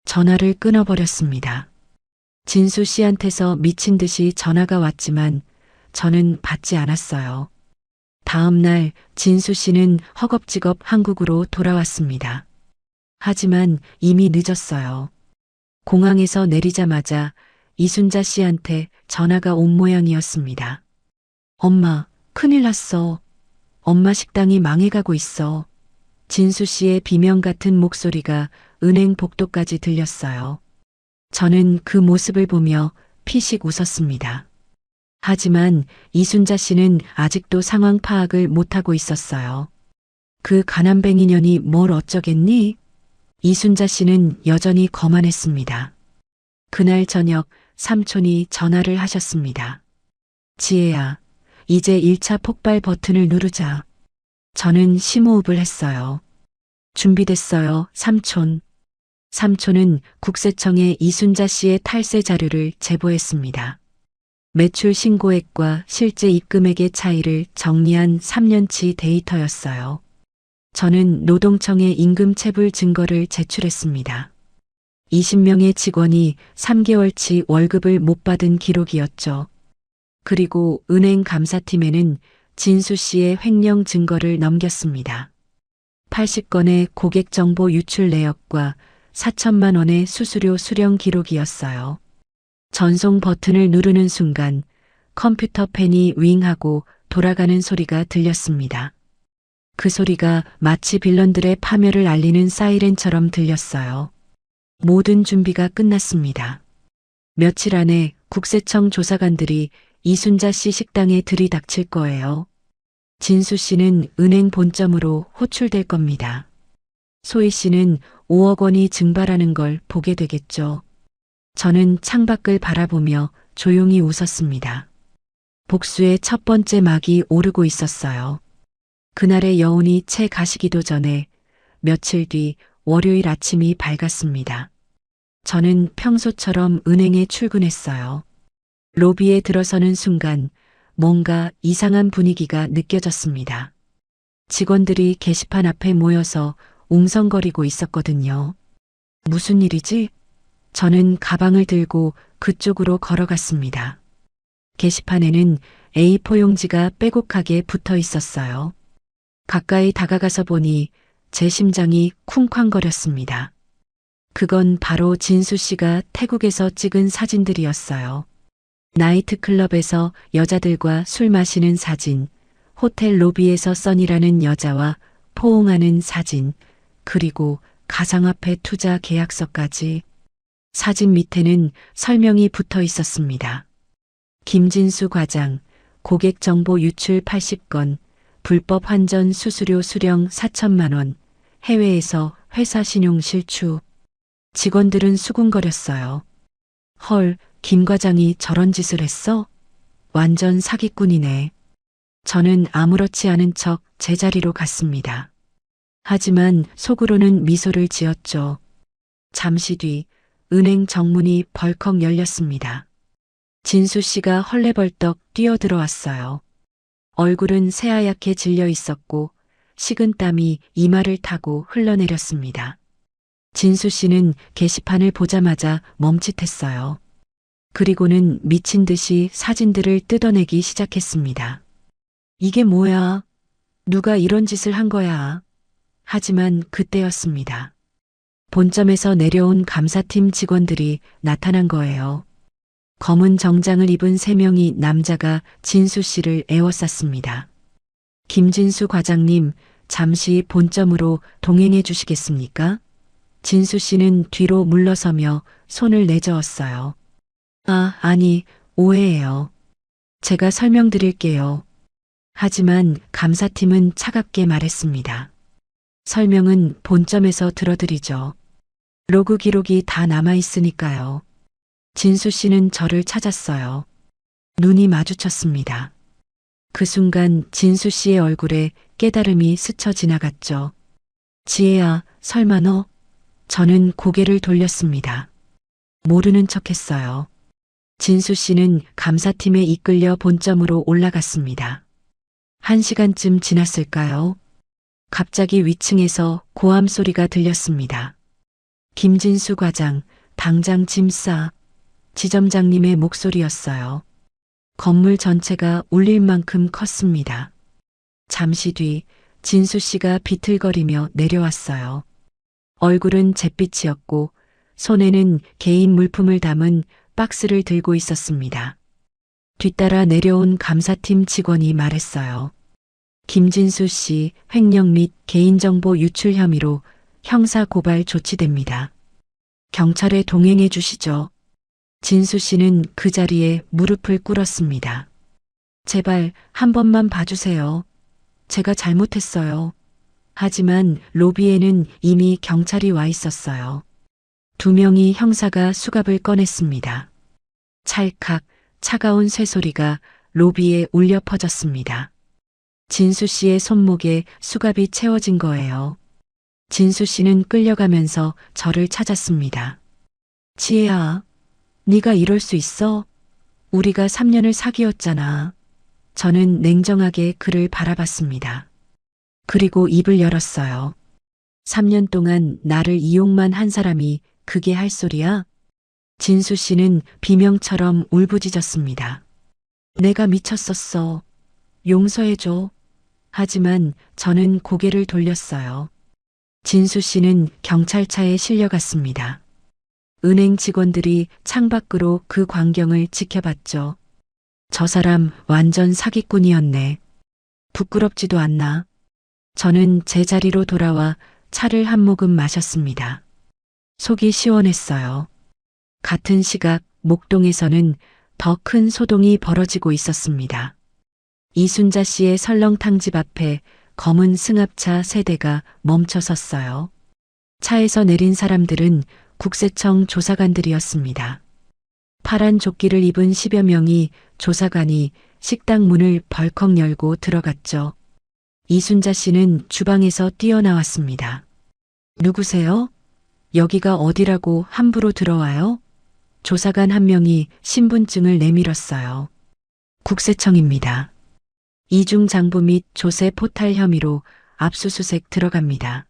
전화를 끊어버렸습니다. 진수 씨한테서 미친 듯이 전화가 왔지만 저는 받지 않았어요. 다음 날 진수 씨는 허겁지겁 한국으로 돌아왔습니다. 하지만 이미 늦었어요. 공항에서 내리자마자 이순자 씨한테 전화가 온 모양이었습니다. 엄마, 큰일 났어. 엄마 식당이 망해가고 있어. 진수 씨의 비명 같은 목소리가 은행 복도까지 들렸어요. 저는 그 모습을 보며 피식 웃었습니다. 하지만 이순자 씨는 아직도 상황 파악을 못하고 있었어요. 그 가난뱅이 년이 뭘 어쩌겠니? 이순자 씨는 여전히 거만했습니다. 그날 저녁 삼촌이 전화를 하셨습니다. 지혜야, 이제 1차 폭발 버튼을 누르자. 저는 심호흡을 했어요. 준비됐어요, 삼촌. 삼촌은 국세청에 이순자 씨의 탈세 자료를 제보했습니다. 매출 신고액과 실제 입금액의 차이를 정리한 3년치 데이터였어요. 저는 노동청에 임금 체불 증거를 제출했습니다. 20명의 직원이 3개월치 월급을 못 받은 기록이었죠. 그리고 은행 감사팀에는 진수 씨의 횡령 증거를 넘겼습니다. 80건의 고객 정보 유출 내역과 4천만 원의 수수료 수령 기록이었어요. 전송 버튼을 누르는 순간 컴퓨터 펜이 윙하고 돌아가는 소리가 들렸습니다. 그 소리가 마치 빌런들의 파멸을 알리는 사이렌처럼 들렸어요. 모든 준비가 끝났습니다. 며칠 안에 국세청 조사관들이 이순자 씨 식당에 들이닥칠 거예요. 진수 씨는 은행 본점으로 호출될 겁니다. 소희 씨는 5억 원이 증발하는 걸 보게 되겠죠. 저는 창밖을 바라보며 조용히 웃었습니다. 복수의 첫 번째 막이 오르고 있었어요. 그날의 여운이 채 가시기도 전에 며칠 뒤 월요일 아침이 밝았습니다. 저는 평소처럼 은행에 출근했어요. 로비에 들어서는 순간 뭔가 이상한 분위기가 느껴졌습니다. 직원들이 게시판 앞에 모여서 웅성거리고 있었거든요. 무슨 일이지? 저는 가방을 들고 그쪽으로 걸어갔습니다. 게시판에는 A4 용지가 빼곡하게 붙어 있었어요. 가까이 다가가서 보니 제 심장이 쿵쾅거렸습니다. 그건 바로 진수 씨가 태국에서 찍은 사진들이었어요. 나이트클럽에서 여자들과 술 마시는 사진, 호텔 로비에서 써니라는 여자와 포옹하는 사진, 그리고 가상화폐 투자 계약서까지. 사진 밑에는 설명이 붙어 있었습니다. 김진수 과장, 고객 정보 유출 80건, 불법 환전 수수료 수령 4천만 원, 해외에서 회사 신용 실추. 직원들은 수군거렸어요. 헐, 김 과장이 저런 짓을 했어? 완전 사기꾼이네. 저는 아무렇지 않은 척 제자리로 갔습니다. 하지만 속으로는 미소를 지었죠. 잠시 뒤 은행 정문이 벌컥 열렸습니다. 진수 씨가 헐레벌떡 뛰어들어왔어요. 얼굴은 새하얗게 질려 있었고 식은땀이 이마를 타고 흘러내렸습니다. 진수 씨는 게시판을 보자마자 멈칫했어요. 그리고는 미친 듯이 사진들을 뜯어내기 시작했습니다. 이게 뭐야? 누가 이런 짓을 한 거야? 하지만 그때였습니다. 본점에서 내려온 감사팀 직원들이 나타난 거예요. 검은 정장을 입은 3명이 남자가 진수 씨를 에워쌌습니다. 김진수 과장님, 잠시 본점으로 동행해 주시겠습니까? 진수 씨는 뒤로 물러서며 손을 내저었어요. 아니, 오해예요. 제가 설명드릴게요. 하지만 감사팀은 차갑게 말했습니다. 설명은 본점에서 들어드리죠. 로그 기록이 다 남아있으니까요. 진수 씨는 저를 찾았어요. 눈이 마주쳤습니다. 그 순간 진수 씨의 얼굴에 깨달음이 스쳐 지나갔죠. 지혜야, 설마 너? 저는 고개를 돌렸습니다. 모르는 척했어요. 진수 씨는 감사팀에 이끌려 본점으로 올라갔습니다. 1시간쯤 지났을까요? 갑자기 위층에서 고함 소리가 들렸습니다. 김진수 과장, 당장 짐 싸. 지점장님의 목소리였어요. 건물 전체가 울릴 만큼 컸습니다. 잠시 뒤 진수 씨가 비틀거리며 내려왔어요. 얼굴은 잿빛이었고 손에는 개인 물품을 담은 박스를 들고 있었습니다. 뒤따라 내려온 감사팀 직원이 말했어요. 김진수 씨 횡령 및 개인정보 유출 혐의로 형사 고발 조치됩니다. 경찰에 동행해 주시죠. 진수 씨는 그 자리에 무릎을 꿇었습니다. 제발 한 번만 봐주세요. 제가 잘못했어요. 하지만 로비에는 이미 경찰이 와 있었어요. 두 명의 형사가 수갑을 꺼냈습니다. 찰칵 차가운 쇠소리가 로비에 울려 퍼졌습니다. 진수 씨의 손목에 수갑이 채워진 거예요. 진수 씨는 끌려가면서 저를 찾았습니다. 지혜야, 네가 이럴 수 있어? 우리가 3년을 사귀었잖아. 저는 냉정하게 그를 바라봤습니다. 그리고 입을 열었어요. 3년 동안 나를 이용만 한 사람이 그게 할 소리야? 진수 씨는 비명처럼 울부짖었습니다. 내가 미쳤었어. 용서해줘. 하지만 저는 고개를 돌렸어요. 진수 씨는 경찰차에 실려갔습니다. 은행 직원들이 창밖으로 그 광경을 지켜봤죠. 저 사람 완전 사기꾼이었네. 부끄럽지도 않나? 저는 제 자리로 돌아와 차를 한 모금 마셨습니다. 속이 시원했어요. 같은 시각 목동에서는 더 큰 소동이 벌어지고 있었습니다. 이순자 씨의 설렁탕 집 앞에 검은 승합차 3대가 멈춰 섰어요. 차에서 내린 사람들은 국세청 조사관들이었습니다. 파란 조끼를 입은 10여 명이 조사관이 식당 문을 벌컥 열고 들어갔죠. 이순자 씨는 주방에서 뛰어나왔습니다. 누구세요? 여기가 어디라고 함부로 들어와요? 조사관 한 명이 신분증을 내밀었어요. 국세청입니다. 이중 장부 및 조세 포탈 혐의로 압수수색 들어갑니다.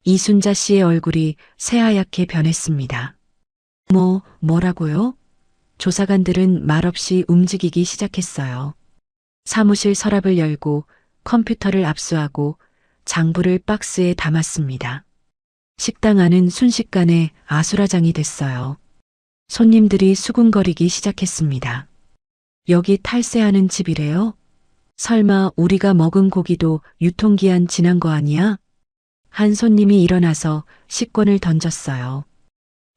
이순자 씨의 얼굴이 새하얗게 변했습니다. 뭐라고요? 조사관들은 말없이 움직이기 시작했어요. 사무실 서랍을 열고 컴퓨터를 압수하고 장부를 박스에 담았습니다. 식당 안은 순식간에 아수라장이 됐어요. 손님들이 수군거리기 시작했습니다. 여기 탈세하는 집이래요? 설마 우리가 먹은 고기도 유통기한 지난 거 아니야? 한 손님이 일어나서 식권을 던졌어요.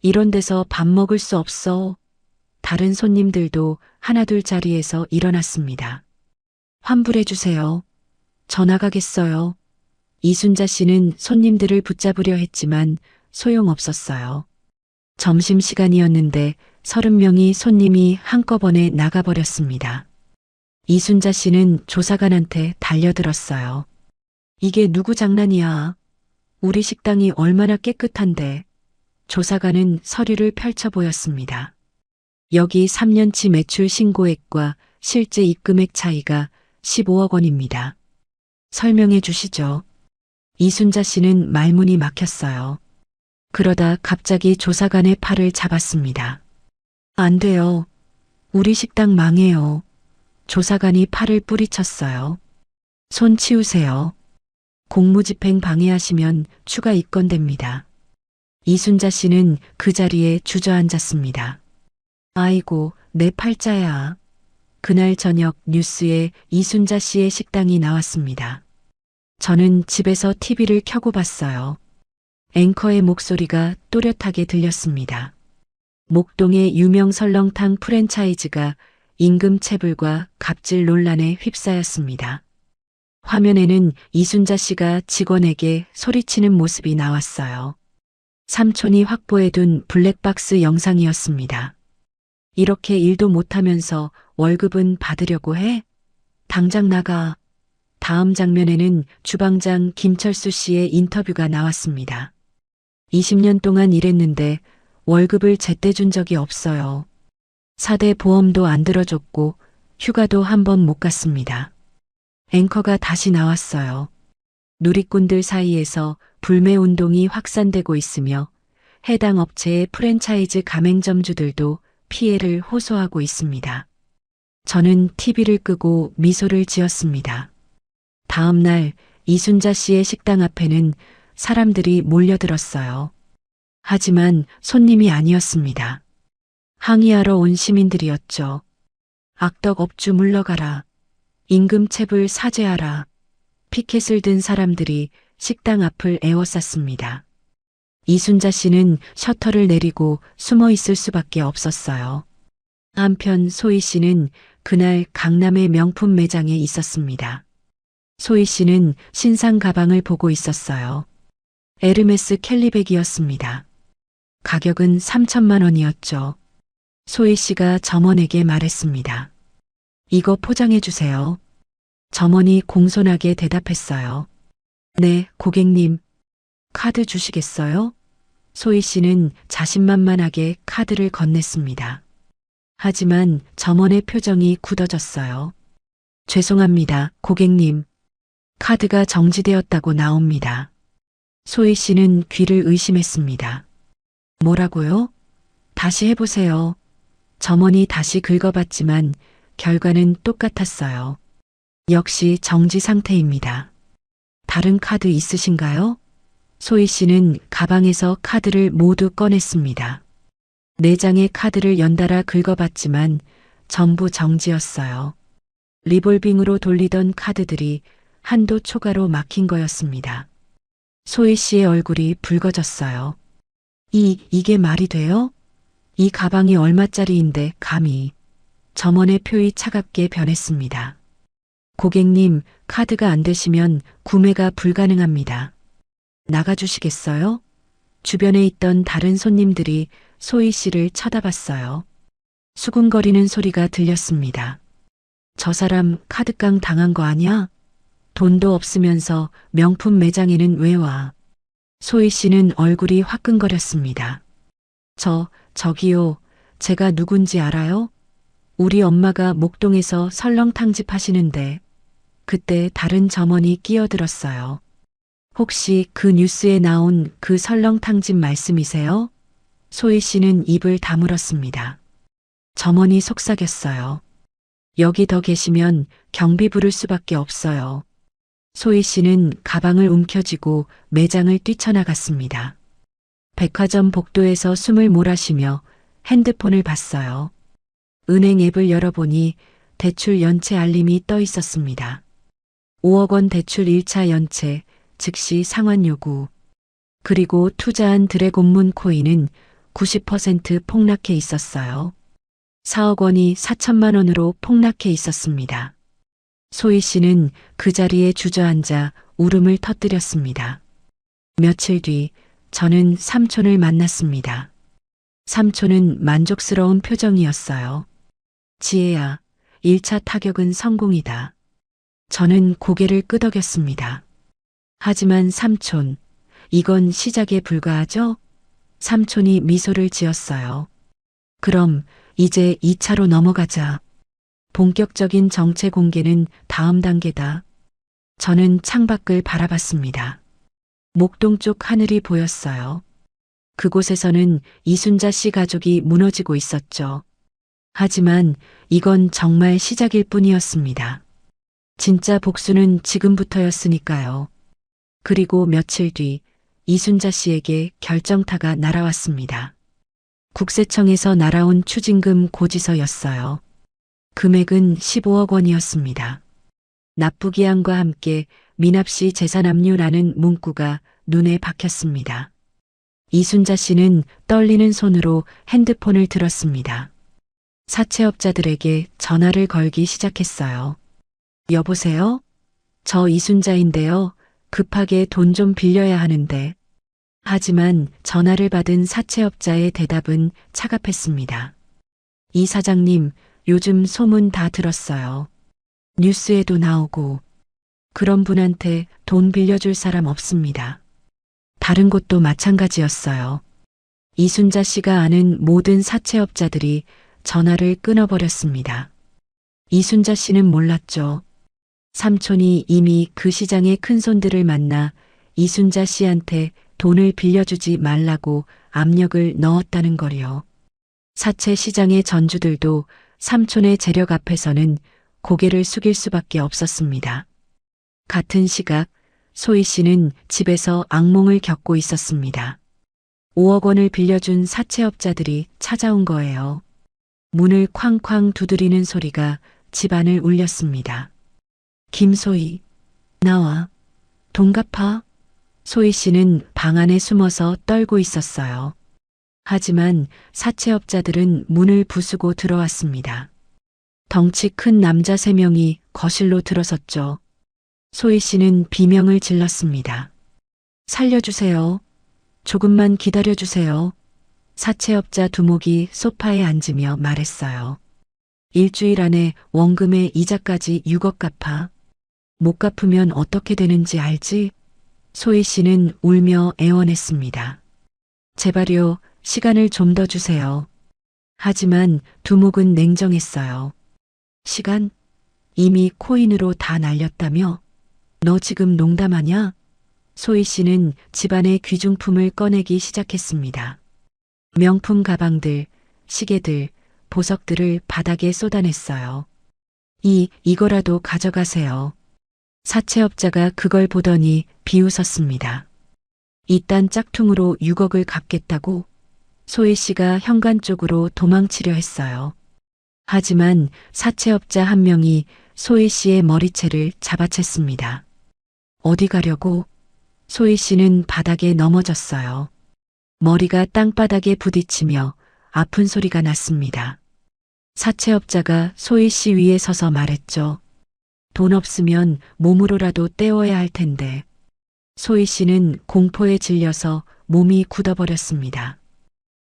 이런 데서 밥 먹을 수 없어. 다른 손님들도 하나둘 자리에서 일어났습니다. 환불해 주세요. 전화가겠어요. 이순자 씨는 손님들을 붙잡으려 했지만 소용없었어요. 점심시간이었는데 30명이 손님이 한꺼번에 나가버렸습니다. 이순자 씨는 조사관한테 달려들었어요. 이게 누구 장난이야? 우리 식당이 얼마나 깨끗한데. 조사관은 서류를 펼쳐 보였습니다. 여기 3년치 매출 신고액과 실제 입금액 차이가 15억 원입니다. 설명해 주시죠. 이순자 씨는 말문이 막혔어요. 그러다 갑자기 조사관의 팔을 잡았습니다. 안 돼요. 우리 식당 망해요. 조사관이 팔을 뿌리쳤어요. 손 치우세요. 공무집행 방해하시면 추가 입건됩니다. 이순자 씨는 그 자리에 주저앉았습니다. 아이고, 내 팔자야. 그날 저녁 뉴스에 이순자 씨의 식당이 나왔습니다. 저는 집에서 TV를 켜고 봤어요. 앵커의 목소리가 또렷하게 들렸습니다. 목동의 유명 설렁탕 프랜차이즈가 임금 체불과 갑질 논란에 휩싸였습니다. 화면에는 이순자 씨가 직원에게 소리치는 모습이 나왔어요. 삼촌이 확보해둔 블랙박스 영상이었습니다. 이렇게 일도 못하면서 월급은 받으려고 해? 당장 나가. 다음 장면에는 주방장 김철수 씨의 인터뷰가 나왔습니다. 20년 동안 일했는데 월급을 제때 준 적이 없어요. 4대 보험도 안 들어줬고 휴가도 한 번 못 갔습니다. 앵커가 다시 나왔어요. 누리꾼들 사이에서 불매 운동이 확산되고 있으며 해당 업체의 프랜차이즈 가맹점주들도 피해를 호소하고 있습니다. 저는 TV를 끄고 미소를 지었습니다. 다음 날 이순자 씨의 식당 앞에는 사람들이 몰려들었어요. 하지만 손님이 아니었습니다. 항의하러 온 시민들이었죠. 악덕 업주 물러가라. 임금체불 사죄하라. 피켓을 든 사람들이 식당 앞을 에워쌌습니다. 이순자 씨는 셔터를 내리고 숨어 있을 수밖에 없었어요. 한편 소희 씨는 그날 강남의 명품 매장에 있었습니다. 소희 씨는 신상 가방을 보고 있었어요. 에르메스 캘리백이었습니다. 가격은 3천만 원이었죠. 소희 씨가 점원에게 말했습니다. 이거 포장해 주세요. 점원이 공손하게 대답했어요. 네, 고객님. 카드 주시겠어요? 소희 씨는 자신만만하게 카드를 건넸습니다. 하지만 점원의 표정이 굳어졌어요. 죄송합니다, 고객님. 카드가 정지되었다고 나옵니다. 소희 씨는 귀를 의심했습니다. 뭐라고요? 다시 해보세요. 점원이 다시 긁어봤지만 결과는 똑같았어요. 역시 정지 상태입니다. 다른 카드 있으신가요? 소희 씨는 가방에서 카드를 모두 꺼냈습니다. 4장의 카드를 연달아 긁어봤지만 전부 정지였어요. 리볼빙으로 돌리던 카드들이 한도 초과로 막힌 거였습니다. 소희 씨의 얼굴이 붉어졌어요. 이게 말이 돼요? 이 가방이 얼마짜리인데 감히. 점원의 표이 차갑게 변했습니다. 고객님, 카드가 안 되시면 구매가 불가능합니다. 나가주시겠어요? 주변에 있던 다른 손님들이 소희 씨를 쳐다봤어요. 수군거리는 소리가 들렸습니다. 저 사람 카드깡 당한 거 아니야? 돈도 없으면서 명품 매장에는 왜 와? 소희 씨는 얼굴이 화끈거렸습니다. 저기요, 제가 누군지 알아요? 우리 엄마가 목동에서 설렁탕집 하시는데 그때 다른 점원이 끼어들었어요. 혹시 그 뉴스에 나온 그 설렁탕집 말씀이세요? 소희 씨는 입을 다물었습니다. 점원이 속삭였어요. 여기 더 계시면 경비 부를 수밖에 없어요. 소희 씨는 가방을 움켜쥐고 매장을 뛰쳐나갔습니다. 백화점 복도에서 숨을 몰아쉬며 핸드폰을 봤어요. 은행 앱을 열어보니 대출 연체 알림이 떠 있었습니다. 5억 원 대출 1차 연체, 즉시 상환 요구. 그리고 투자한 드래곤문 코인은 90% 폭락해 있었어요. 4억 원이 4천만 원으로 폭락해 있었습니다. 소희 씨는 그 자리에 주저앉아 울음을 터뜨렸습니다. 며칠 뒤 저는 삼촌을 만났습니다. 삼촌은 만족스러운 표정이었어요. 지혜야, 1차 타격은 성공이다. 저는 고개를 끄덕였습니다. 하지만 삼촌, 이건 시작에 불과하죠? 삼촌이 미소를 지었어요. 그럼 이제 2차로 넘어가자. 본격적인 정체 공개는 다음 단계다. 저는 창밖을 바라봤습니다. 목동 쪽 하늘이 보였어요. 그곳에서는 이순자 씨 가족이 무너지고 있었죠. 하지만 이건 정말 시작일 뿐이었습니다. 진짜 복수는 지금부터였으니까요. 그리고 며칠 뒤 이순자 씨에게 결정타가 날아왔습니다. 국세청에서 날아온 추징금 고지서였어요. 금액은 15억 원이었습니다. 납부기한과 함께 미납시 재산 압류라는 문구가 눈에 박혔습니다. 이순자 씨는 떨리는 손으로 핸드폰을 들었습니다. 사채업자들에게 전화를 걸기 시작했어요. 여보세요? 저 이순자인데요. 급하게 돈 좀 빌려야 하는데. 하지만 전화를 받은 사채업자의 대답은 차갑했습니다. 이 사장님, 요즘 소문 다 들었어요. 뉴스에도 나오고. 그런 분한테 돈 빌려줄 사람 없습니다. 다른 곳도 마찬가지였어요. 이순자 씨가 아는 모든 사채업자들이 전화를 끊어버렸습니다. 이순자 씨는 몰랐죠. 삼촌이 이미 그 시장의 큰손들을 만나 이순자 씨한테 돈을 빌려주지 말라고 압력을 넣었다는 거리요. 사채 시장의 전주들도 삼촌의 재력 앞에서는 고개를 숙일 수밖에 없었습니다. 같은 시각 소희 씨는 집에서 악몽을 겪고 있었습니다. 5억 원을 빌려준 사채업자들이 찾아온 거예요. 문을 쾅쾅 두드리는 소리가 집안을 울렸습니다. 김소희, 나와. 돈 갚아. 소희 씨는 방 안에 숨어서 떨고 있었어요. 하지만 사채업자들은 문을 부수고 들어왔습니다. 덩치 큰 남자 3명이 거실로 들어섰죠. 소희 씨는 비명을 질렀습니다. 살려주세요. 조금만 기다려주세요. 사채업자 두목이 소파에 앉으며 말했어요. 일주일 안에 원금의 이자까지 6억 갚아. 못 갚으면 어떻게 되는지 알지? 소희 씨는 울며 애원했습니다. 제발요, 시간을 좀 더 주세요. 하지만 두목은 냉정했어요. 시간? 이미 코인으로 다 날렸다며? 너 지금 농담하냐? 소희 씨는 집안의 귀중품을 꺼내기 시작했습니다. 명품 가방들, 시계들, 보석들을 바닥에 쏟아냈어요. 이거라도 가져가세요. 사채업자가 그걸 보더니 비웃었습니다. 이딴 짝퉁으로 6억을 갚겠다고? 소희 씨가 현관 쪽으로 도망치려 했어요. 하지만 사채업자 한 명이 소희 씨의 머리채를 잡아챘습니다. 어디 가려고? 소희 씨는 바닥에 넘어졌어요. 머리가 땅바닥에 부딪히며 아픈 소리가 났습니다. 사채업자가 소희 씨 위에 서서 말했죠. 돈 없으면 몸으로라도 때워야 할 텐데. 소희 씨는 공포에 질려서 몸이 굳어버렸습니다.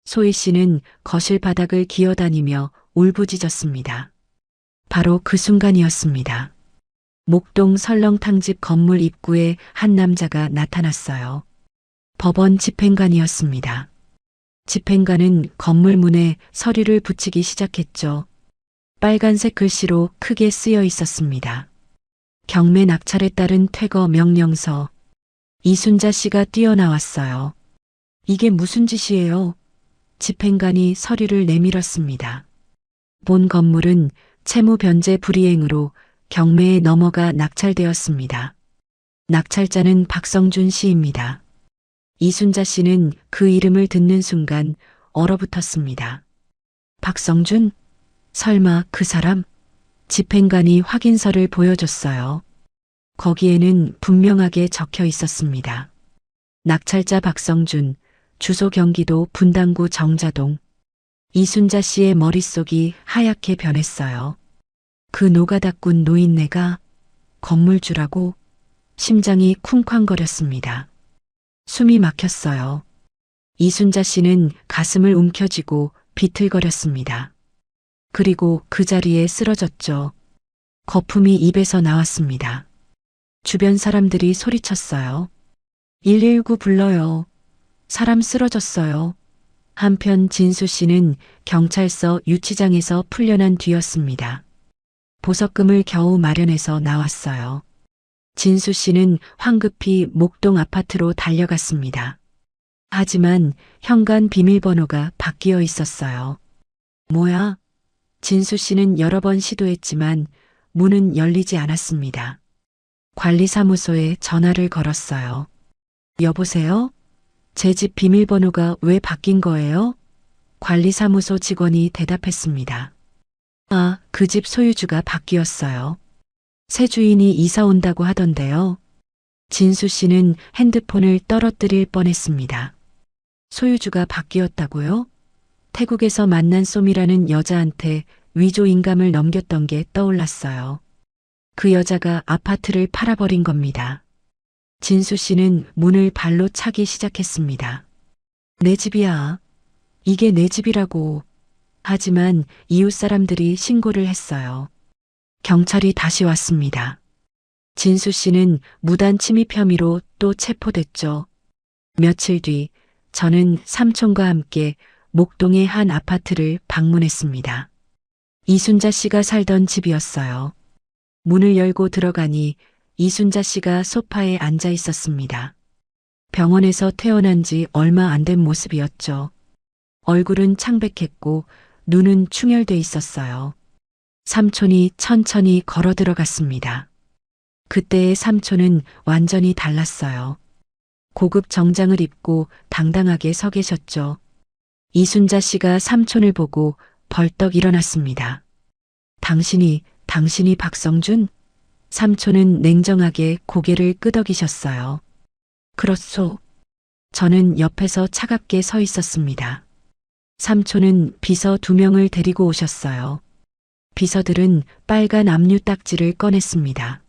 소희 씨는 거실 바닥을 기어다니며 울부짖었습니다. 바로 그 순간이었습니다. 목동 설렁탕집 건물 입구에 한 남자가 나타났어요. 법원 집행관이었습니다. 집행관은 건물 문에 서류를 붙이기 시작했죠. 빨간색 글씨로 크게 쓰여 있었습니다. 경매 낙찰에 따른 퇴거 명령서. 이순자 씨가 뛰어나왔어요. 이게 무슨 짓이에요? 집행관이 서류를 내밀었습니다. 본 건물은 채무 변제 불이행으로 경매에 넘어가 낙찰되었습니다. 낙찰자는 박성준 씨입니다. 이순자 씨는 그 이름을 듣는 순간 얼어붙었습니다. 박성준? 설마 그 사람? 집행관이 확인서를 보여줬어요. 거기에는 분명하게 적혀 있었습니다. 낙찰자 박성준, 주소 경기도 분당구 정자동. 이순자 씨의 머릿속이 하얗게 변했어요. 그 노가다꾼 노인네가 건물주라고? 심장이 쿵쾅거렸습니다. 숨이 막혔어요. 이순자 씨는 가슴을 움켜쥐고 비틀거렸습니다. 그리고 그 자리에 쓰러졌죠. 거품이 입에서 나왔습니다. 주변 사람들이 소리쳤어요. 119 불러요. 사람 쓰러졌어요. 한편 진수 씨는 경찰서 유치장에서 풀려난 뒤였습니다. 보석금을 겨우 마련해서 나왔어요. 진수 씨는 황급히 목동 아파트로 달려갔습니다. 하지만 현관 비밀번호가 바뀌어 있었어요. 뭐야? 진수 씨는 여러 번 시도했지만 문은 열리지 않았습니다. 관리사무소에 전화를 걸었어요. 여보세요? 제 집 비밀번호가 왜 바뀐 거예요? 관리사무소 직원이 대답했습니다. 아, 그 집 소유주가 바뀌었어요. 새 주인이 이사 온다고 하던데요. 진수 씨는 핸드폰을 떨어뜨릴 뻔했습니다. 소유주가 바뀌었다고요? 태국에서 만난 쏨이라는 여자한테 위조인감을 넘겼던 게 떠올랐어요. 그 여자가 아파트를 팔아버린 겁니다. 진수 씨는 문을 발로 차기 시작했습니다. 내 집이야. 이게 내 집이라고. 하지만 이웃 사람들이 신고를 했어요. 경찰이 다시 왔습니다. 진수 씨는 무단 침입 혐의로 또 체포됐죠. 며칠 뒤 저는 삼촌과 함께 목동의 한 아파트를 방문했습니다. 이순자 씨가 살던 집이었어요. 문을 열고 들어가니 이순자 씨가 소파에 앉아 있었습니다. 병원에서 태어난 지 얼마 안 된 모습이었죠. 얼굴은 창백했고 눈은 충혈돼 있었어요. 삼촌이 천천히 걸어 들어갔습니다. 그때의 삼촌은 완전히 달랐어요. 고급 정장을 입고 당당하게 서 계셨죠. 이순자 씨가 삼촌을 보고 벌떡 일어났습니다. 당신이 박성준? 삼촌은 냉정하게 고개를 끄덕이셨어요. 그렇소. 저는 옆에서 차갑게 서 있었습니다. 삼촌은 비서 2명을 데리고 오셨어요. 비서들은 빨간 압류 딱지를 꺼냈습니다.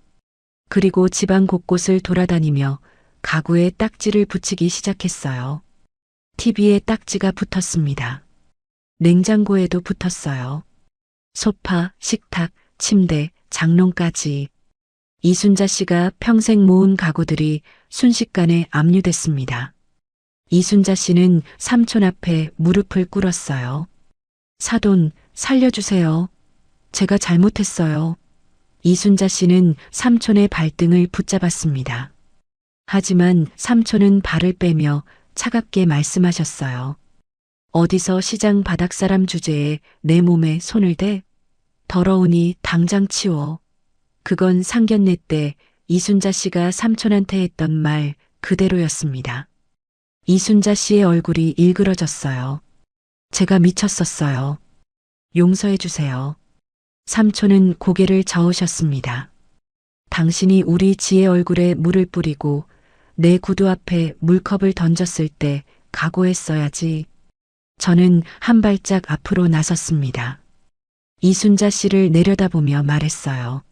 그리고 집안 곳곳을 돌아다니며 가구에 딱지를 붙이기 시작했어요. TV에 딱지가 붙었습니다. 냉장고에도 붙었어요. 소파, 식탁, 침대, 장롱까지. 이순자 씨가 평생 모은 가구들이 순식간에 압류됐습니다. 이순자 씨는 삼촌 앞에 무릎을 꿇었어요. 사돈, 살려주세요. 제가 잘못했어요. 이순자 씨는 삼촌의 발등을 붙잡았습니다. 하지만 삼촌은 발을 빼며 차갑게 말씀하셨어요. 어디서 시장 바닥사람 주제에 내 몸에 손을 대? 더러우니 당장 치워. 그건 상견례 때 이순자 씨가 삼촌한테 했던 말 그대로였습니다. 이순자 씨의 얼굴이 일그러졌어요. 제가 미쳤었어요. 용서해 주세요. 삼촌은 고개를 저으셨습니다. 당신이 우리 지혜 얼굴에 물을 뿌리고 내 구두 앞에 물컵을 던졌을 때 각오했어야지. 저는 한 발짝 앞으로 나섰습니다. 이순자 씨를 내려다보며 말했어요.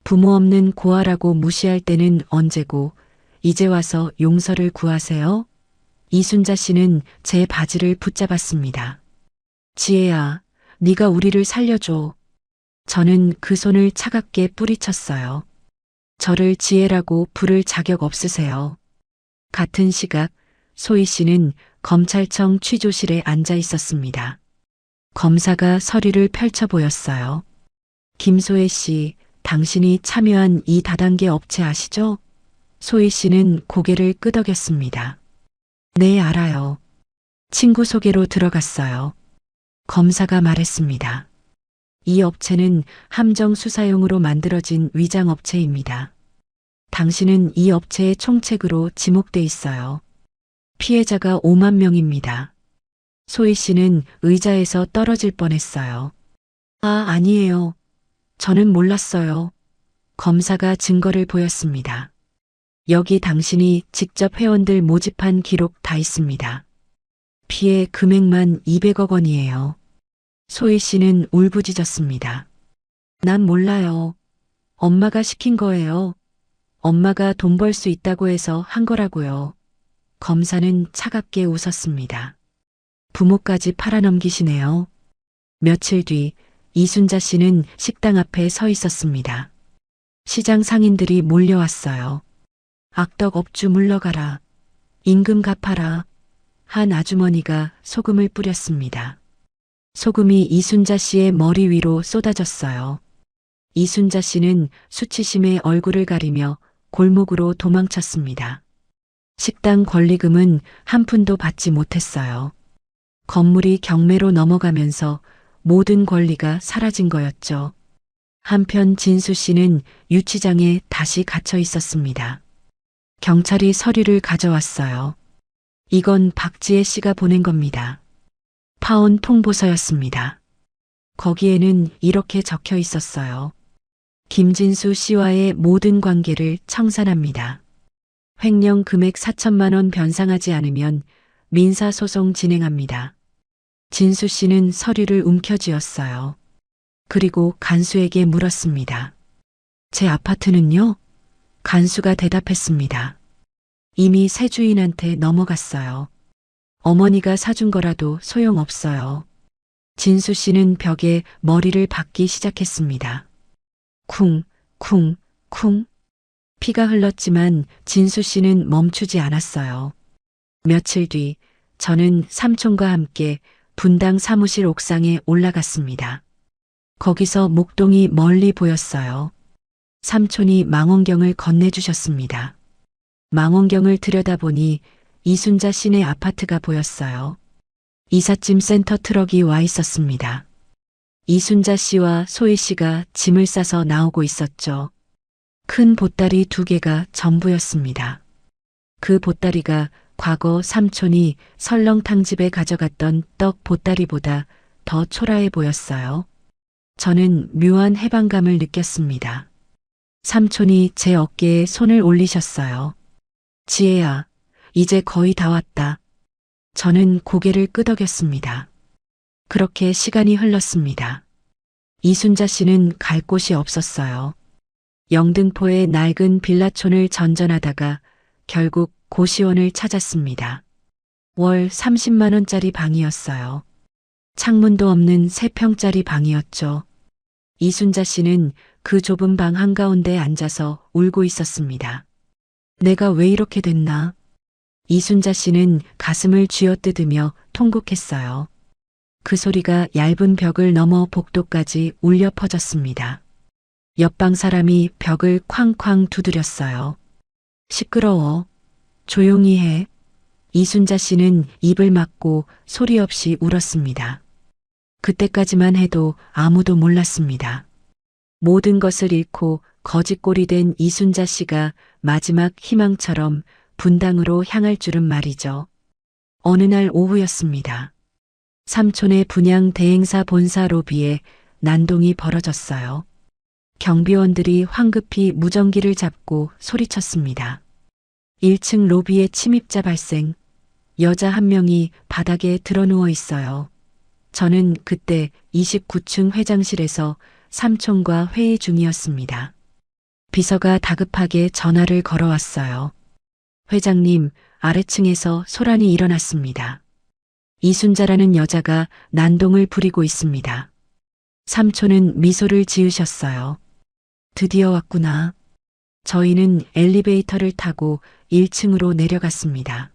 부모 없는 고아라고 무시할 때는 언제고 이제 와서 용서를 구하세요? 이순자 씨는 제 바지를 붙잡았습니다. 지혜야, 네가 우리를 살려줘. 저는 그 손을 차갑게 뿌리쳤어요. 저를 지혜라고 부를 자격 없으세요. 같은 시각 소희 씨는 검찰청 취조실에 앉아 있었습니다. 검사가 서류를 펼쳐 보였어요. 김소혜 씨, 당신이 참여한 이 다단계 업체 아시죠? 소희 씨는 고개를 끄덕였습니다. 네, 알아요. 친구 소개로 들어갔어요. 검사가 말했습니다. 이 업체는 함정 수사용으로 만들어진 위장 업체입니다. 당신은 이 업체의 총책으로 지목돼 있어요. 피해자가 5만 명입니다. 소희 씨는 의자에서 떨어질 뻔했어요. 아니에요. 저는 몰랐어요. 검사가 증거를 보였습니다. 여기 당신이 직접 회원들 모집한 기록 다 있습니다. 피해 금액만 200억 원이에요. 소희 씨는 울부짖었습니다. 난 몰라요. 엄마가 시킨 거예요. 엄마가 돈 벌 수 있다고 해서 한 거라고요. 검사는 차갑게 웃었습니다. 부모까지 팔아넘기시네요. 며칠 뒤 이순자 씨는 식당 앞에 서 있었습니다. 시장 상인들이 몰려왔어요. 악덕 업주 물러가라. 임금 갚아라. 한 아주머니가 소금을 뿌렸습니다. 소금이 이순자 씨의 머리 위로 쏟아졌어요. 이순자 씨는 수치심에 얼굴을 가리며 골목으로 도망쳤습니다. 식당 권리금은 한 푼도 받지 못했어요. 건물이 경매로 넘어가면서 모든 권리가 사라진 거였죠. 한편 진수 씨는 유치장에 다시 갇혀 있었습니다. 경찰이 서류를 가져왔어요. 이건 박지혜 씨가 보낸 겁니다. 파혼 통보서였습니다. 거기에는 이렇게 적혀 있었어요. 김진수 씨와의 모든 관계를 청산합니다. 횡령 금액 4천만 원 변상하지 않으면 민사소송 진행합니다. 진수 씨는 서류를 움켜쥐었어요. 그리고 간수에게 물었습니다. 제 아파트는요? 간수가 대답했습니다. 이미 새 주인한테 넘어갔어요. 어머니가 사준 거라도 소용없어요. 진수 씨는 벽에 머리를 박기 시작했습니다. 쿵, 쿵, 쿵. 피가 흘렀지만 진수 씨는 멈추지 않았어요. 며칠 뒤 저는 삼촌과 함께 분당 사무실 옥상에 올라갔습니다. 거기서 목동이 멀리 보였어요. 삼촌이 망원경을 건네주셨습니다. 망원경을 들여다보니 이순자 씨네 아파트가 보였어요. 이삿짐 센터 트럭이 와 있었습니다. 이순자 씨와 소희 씨가 짐을 싸서 나오고 있었죠. 큰 보따리 2개가 전부였습니다. 그 보따리가 과거 삼촌이 설렁탕집에 가져갔던 떡 보따리보다 더 초라해 보였어요. 저는 묘한 해방감을 느꼈습니다. 삼촌이 제 어깨에 손을 올리셨어요. 지혜야, 이제 거의 다 왔다. 저는 고개를 끄덕였습니다. 그렇게 시간이 흘렀습니다. 이순자 씨는 갈 곳이 없었어요. 영등포의 낡은 빌라촌을 전전하다가 결국 고시원을 찾았습니다. 월 30만 원짜리 방이었어요. 창문도 없는 3평짜리 방이었죠. 이순자 씨는 그 좁은 방 한가운데 앉아서 울고 있었습니다. 내가 왜 이렇게 됐나? 이순자 씨는 가슴을 쥐어뜯으며 통곡했어요. 그 소리가 얇은 벽을 넘어 복도까지 울려 퍼졌습니다. 옆방 사람이 벽을 쾅쾅 두드렸어요. 시끄러워. 조용히 해. 이순자 씨는 입을 막고 소리 없이 울었습니다. 그때까지만 해도 아무도 몰랐습니다. 모든 것을 잃고 거지꼴이 된 이순자 씨가 마지막 희망처럼 분당으로 향할 줄은 말이죠. 어느 날 오후였습니다. 삼촌의 분양 대행사 본사 로비에 난동이 벌어졌어요. 경비원들이 황급히 무전기를 잡고 소리쳤습니다. 1층 로비에 침입자 발생. 여자 한 명이 바닥에 드러누워 있어요. 저는 그때 29층 회장실에서 삼촌과 회의 중이었습니다. 비서가 다급하게 전화를 걸어왔어요. 회장님, 아래층에서 소란이 일어났습니다. 이순자라는 여자가 난동을 부리고 있습니다. 삼촌은 미소를 지으셨어요. 드디어 왔구나. 저희는 엘리베이터를 타고 1층으로 내려갔습니다.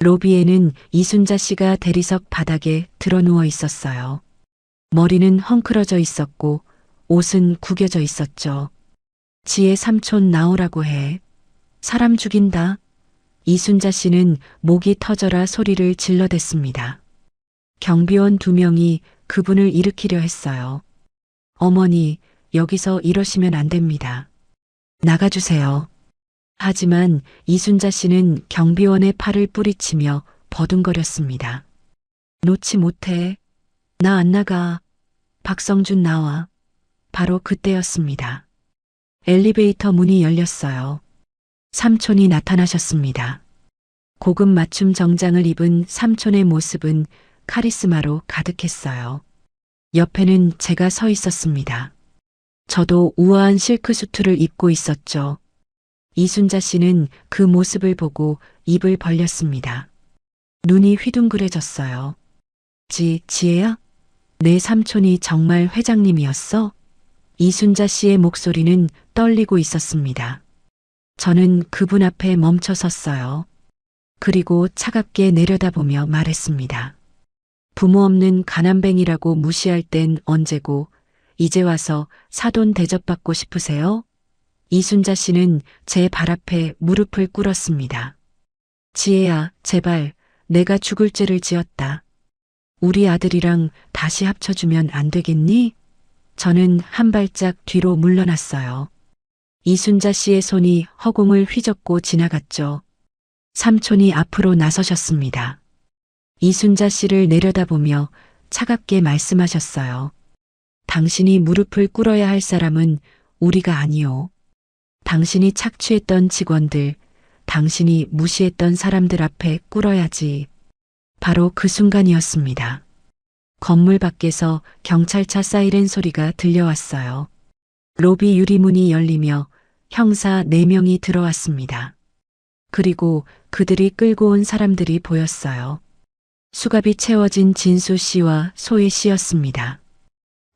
로비에는 이순자 씨가 대리석 바닥에 드러누워 있었어요. 머리는 헝클어져 있었고 옷은 구겨져 있었죠. 지혜 삼촌 나오라고 해. 사람 죽인다. 이순자 씨는 목이 터져라 소리를 질러댔습니다. 경비원 2명이 그분을 일으키려 했어요. 어머니, 여기서 이러시면 안 됩니다. 나가주세요. 하지만 이순자 씨는 경비원의 팔을 뿌리치며 버둥거렸습니다. 놓지 못해. 나 안 나가. 박성준 나와. 바로 그때였습니다. 엘리베이터 문이 열렸어요. 삼촌이 나타나셨습니다. 고급 맞춤 정장을 입은 삼촌의 모습은 카리스마로 가득했어요. 옆에는 제가 서 있었습니다. 저도 우아한 실크 수트를 입고 있었죠. 이순자 씨는 그 모습을 보고 입을 벌렸습니다. 눈이 휘둥그레졌어요. 지혜야? 내 삼촌이 정말 회장님이었어? 이순자 씨의 목소리는 떨리고 있었습니다. 저는 그분 앞에 멈춰 섰어요. 그리고 차갑게 내려다보며 말했습니다. 부모 없는 가난뱅이라고 무시할 땐 언제고 이제 와서 사돈 대접받고 싶으세요? 이순자 씨는 제 발 앞에 무릎을 꿇었습니다. 지혜야, 제발 내가 죽을 죄를 지었다. 우리 아들이랑 다시 합쳐주면 안 되겠니? 저는 한 발짝 뒤로 물러났어요. 이순자 씨의 손이 허공을 휘젓고 지나갔죠. 삼촌이 앞으로 나서셨습니다. 이순자 씨를 내려다보며 차갑게 말씀하셨어요. 당신이 무릎을 꿇어야 할 사람은 우리가 아니요. 당신이 착취했던 직원들, 당신이 무시했던 사람들 앞에 꿇어야지. 바로 그 순간이었습니다. 건물 밖에서 경찰차 사이렌 소리가 들려왔어요. 로비 유리문이 열리며 형사 4명이 들어왔습니다. 그리고 그들이 끌고 온 사람들이 보였어요. 수갑이 채워진 진수 씨와 소희 씨였습니다.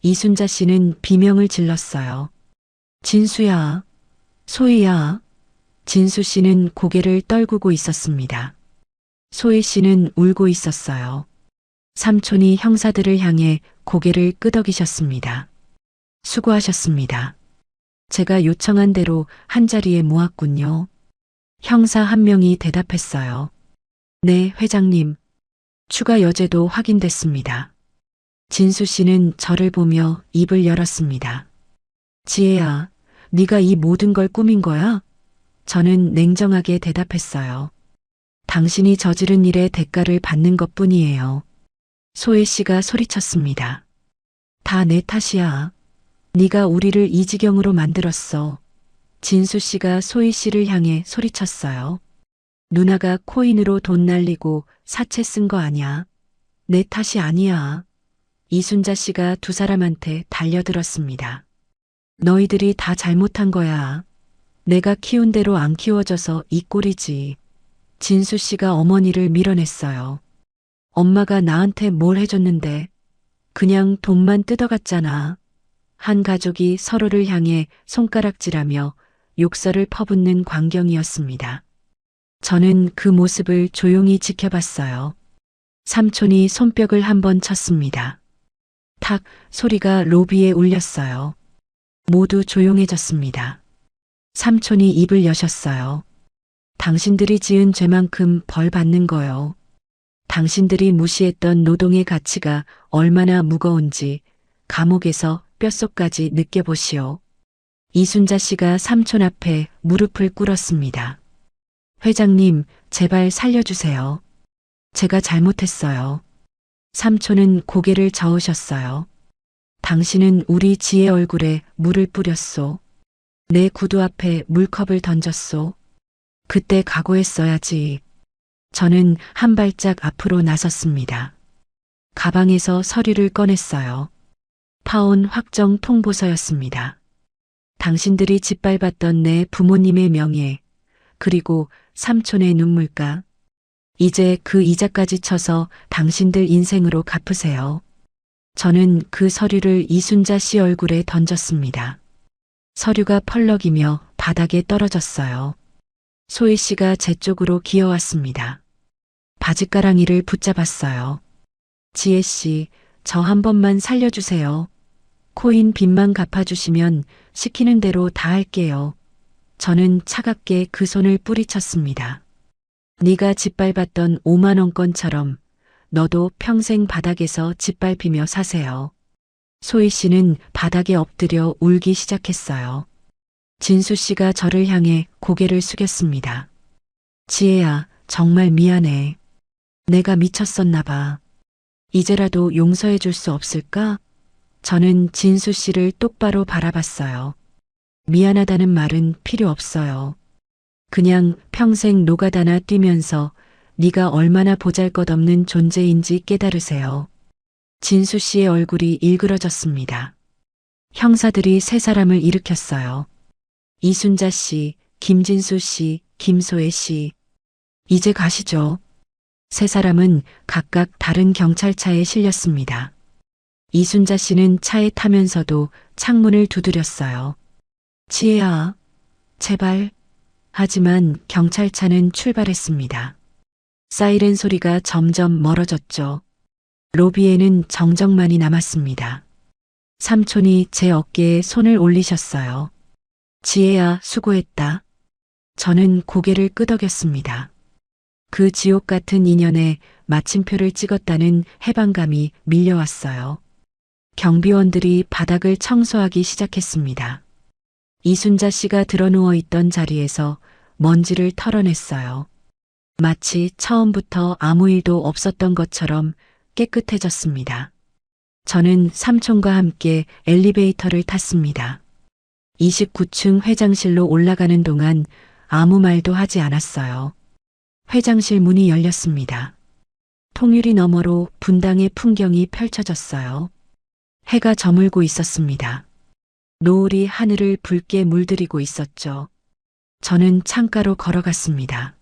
이순자 씨는 비명을 질렀어요. 진수야, 소희야. 진수 씨는 고개를 떨구고 있었습니다. 소희 씨는 울고 있었어요. 삼촌이 형사들을 향해 고개를 끄덕이셨습니다. 수고하셨습니다. 제가 요청한 대로 한자리에 모았군요. 형사 한 명이 대답했어요. 네, 회장님. 추가 여죄도 확인됐습니다. 진수 씨는 저를 보며 입을 열었습니다. 지혜야, 네가 이 모든 걸 꾸민 거야? 저는 냉정하게 대답했어요. 당신이 저지른 일의 대가를 받는 것뿐이에요. 소혜 씨가 소리쳤습니다. 다 내 탓이야. 네가 우리를 이 지경으로 만들었어. 진수 씨가 소희 씨를 향해 소리쳤어요. 누나가 코인으로 돈 날리고 사채 쓴 거 아니야. 내 탓이 아니야. 이순자 씨가 두 사람한테 달려들었습니다. 너희들이 다 잘못한 거야. 내가 키운 대로 안 키워져서 이 꼴이지. 진수 씨가 어머니를 밀어냈어요. 엄마가 나한테 뭘 해줬는데 그냥 돈만 뜯어갔잖아. 한 가족이 서로를 향해 손가락질하며 욕설을 퍼붓는 광경이었습니다. 저는 그 모습을 조용히 지켜봤어요. 삼촌이 손뼉을 한번 쳤습니다. 탁 소리가 로비에 울렸어요. 모두 조용해졌습니다. 삼촌이 입을 여셨어요. 당신들이 지은 죄만큼 벌 받는 거요. 당신들이 무시했던 노동의 가치가 얼마나 무거운지 감옥에서 뼛속까지 느껴보시오. 이순자 씨가 삼촌 앞에 무릎을 꿇었습니다. 회장님, 제발 살려주세요. 제가 잘못했어요. 삼촌은 고개를 저으셨어요. 당신은 우리 지혜 얼굴에 물을 뿌렸소. 내 구두 앞에 물컵을 던졌소. 그때 각오했어야지. 저는 한 발짝 앞으로 나섰습니다. 가방에서 서류를 꺼냈어요. 파혼 확정 통보서였습니다. 당신들이 짓밟았던 내 부모님의 명예, 그리고 삼촌의 눈물가. 이제 그 이자까지 쳐서 당신들 인생으로 갚으세요. 저는 그 서류를 이순자 씨 얼굴에 던졌습니다. 서류가 펄럭이며 바닥에 떨어졌어요. 소희 씨가 제 쪽으로 기어왔습니다. 바짓가랑이를 붙잡았어요. 지혜 씨, 저 한 번만 살려주세요. 코인 빚만 갚아주시면 시키는 대로 다 할게요. 저는 차갑게 그 손을 뿌리쳤습니다. 네가 짓밟았던 5만 원권처럼 너도 평생 바닥에서 짓밟히며 사세요. 소희 씨는 바닥에 엎드려 울기 시작했어요. 진수 씨가 저를 향해 고개를 숙였습니다. 지혜야, 정말 미안해. 내가 미쳤었나 봐. 이제라도 용서해 줄 수 없을까? 저는 진수 씨를 똑바로 바라봤어요. 미안하다는 말은 필요 없어요. 그냥 평생 노가다나 뛰면서 네가 얼마나 보잘것없는 존재인지 깨달으세요. 진수 씨의 얼굴이 일그러졌습니다. 형사들이 세 사람을 일으켰어요. 이순자 씨, 김진수 씨, 김소혜 씨. 이제 가시죠. 세 사람은 각각 다른 경찰차에 실렸습니다. 이순자 씨는 차에 타면서도 창문을 두드렸어요. 지혜야, 제발. 하지만 경찰차는 출발했습니다. 사이렌 소리가 점점 멀어졌죠. 로비에는 정적만이 남았습니다. 삼촌이 제 어깨에 손을 올리셨어요. 지혜야, 수고했다. 저는 고개를 끄덕였습니다. 그 지옥 같은 인연에 마침표를 찍었다는 해방감이 밀려왔어요. 경비원들이 바닥을 청소하기 시작했습니다. 이순자 씨가 드러누워 있던 자리에서 먼지를 털어냈어요. 마치 처음부터 아무 일도 없었던 것처럼 깨끗해졌습니다. 저는 삼촌과 함께 엘리베이터를 탔습니다. 29층 회장실로 올라가는 동안 아무 말도 하지 않았어요. 회장실 문이 열렸습니다. 통유리 너머로 분당의 풍경이 펼쳐졌어요. 해가 저물고 있었습니다. 노을이 하늘을 붉게 물들이고 있었죠. 저는 창가로 걸어갔습니다.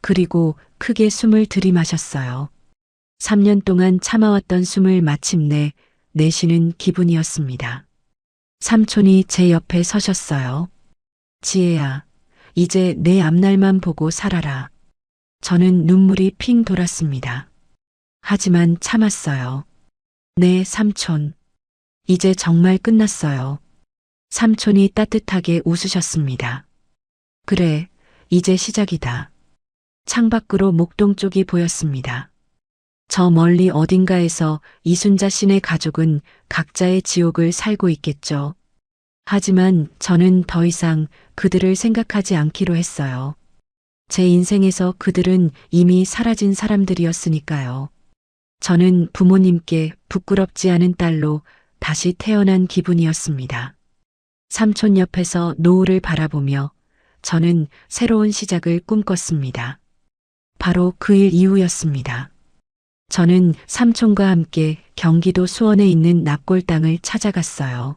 그리고 크게 숨을 들이마셨어요. 3년 동안 참아왔던 숨을 마침내 내쉬는 기분이었습니다. 삼촌이 제 옆에 서셨어요. 지혜야, 이제 내 앞날만 보고 살아라. 저는 눈물이 핑 돌았습니다. 하지만 참았어요. 네, 삼촌. 이제 정말 끝났어요. 삼촌이 따뜻하게 웃으셨습니다. 그래, 이제 시작이다. 창밖으로 목동 쪽이 보였습니다. 저 멀리 어딘가에서 이순자 씨네 가족은 각자의 지옥을 살고 있겠죠. 하지만 저는 더 이상 그들을 생각하지 않기로 했어요. 제 인생에서 그들은 이미 사라진 사람들이었으니까요. 저는 부모님께 부끄럽지 않은 딸로 다시 태어난 기분이었습니다. 삼촌 옆에서 노을을 바라보며 저는 새로운 시작을 꿈꿨습니다. 바로 그 일 이후였습니다. 저는 삼촌과 함께 경기도 수원에 있는 납골 땅을 찾아갔어요.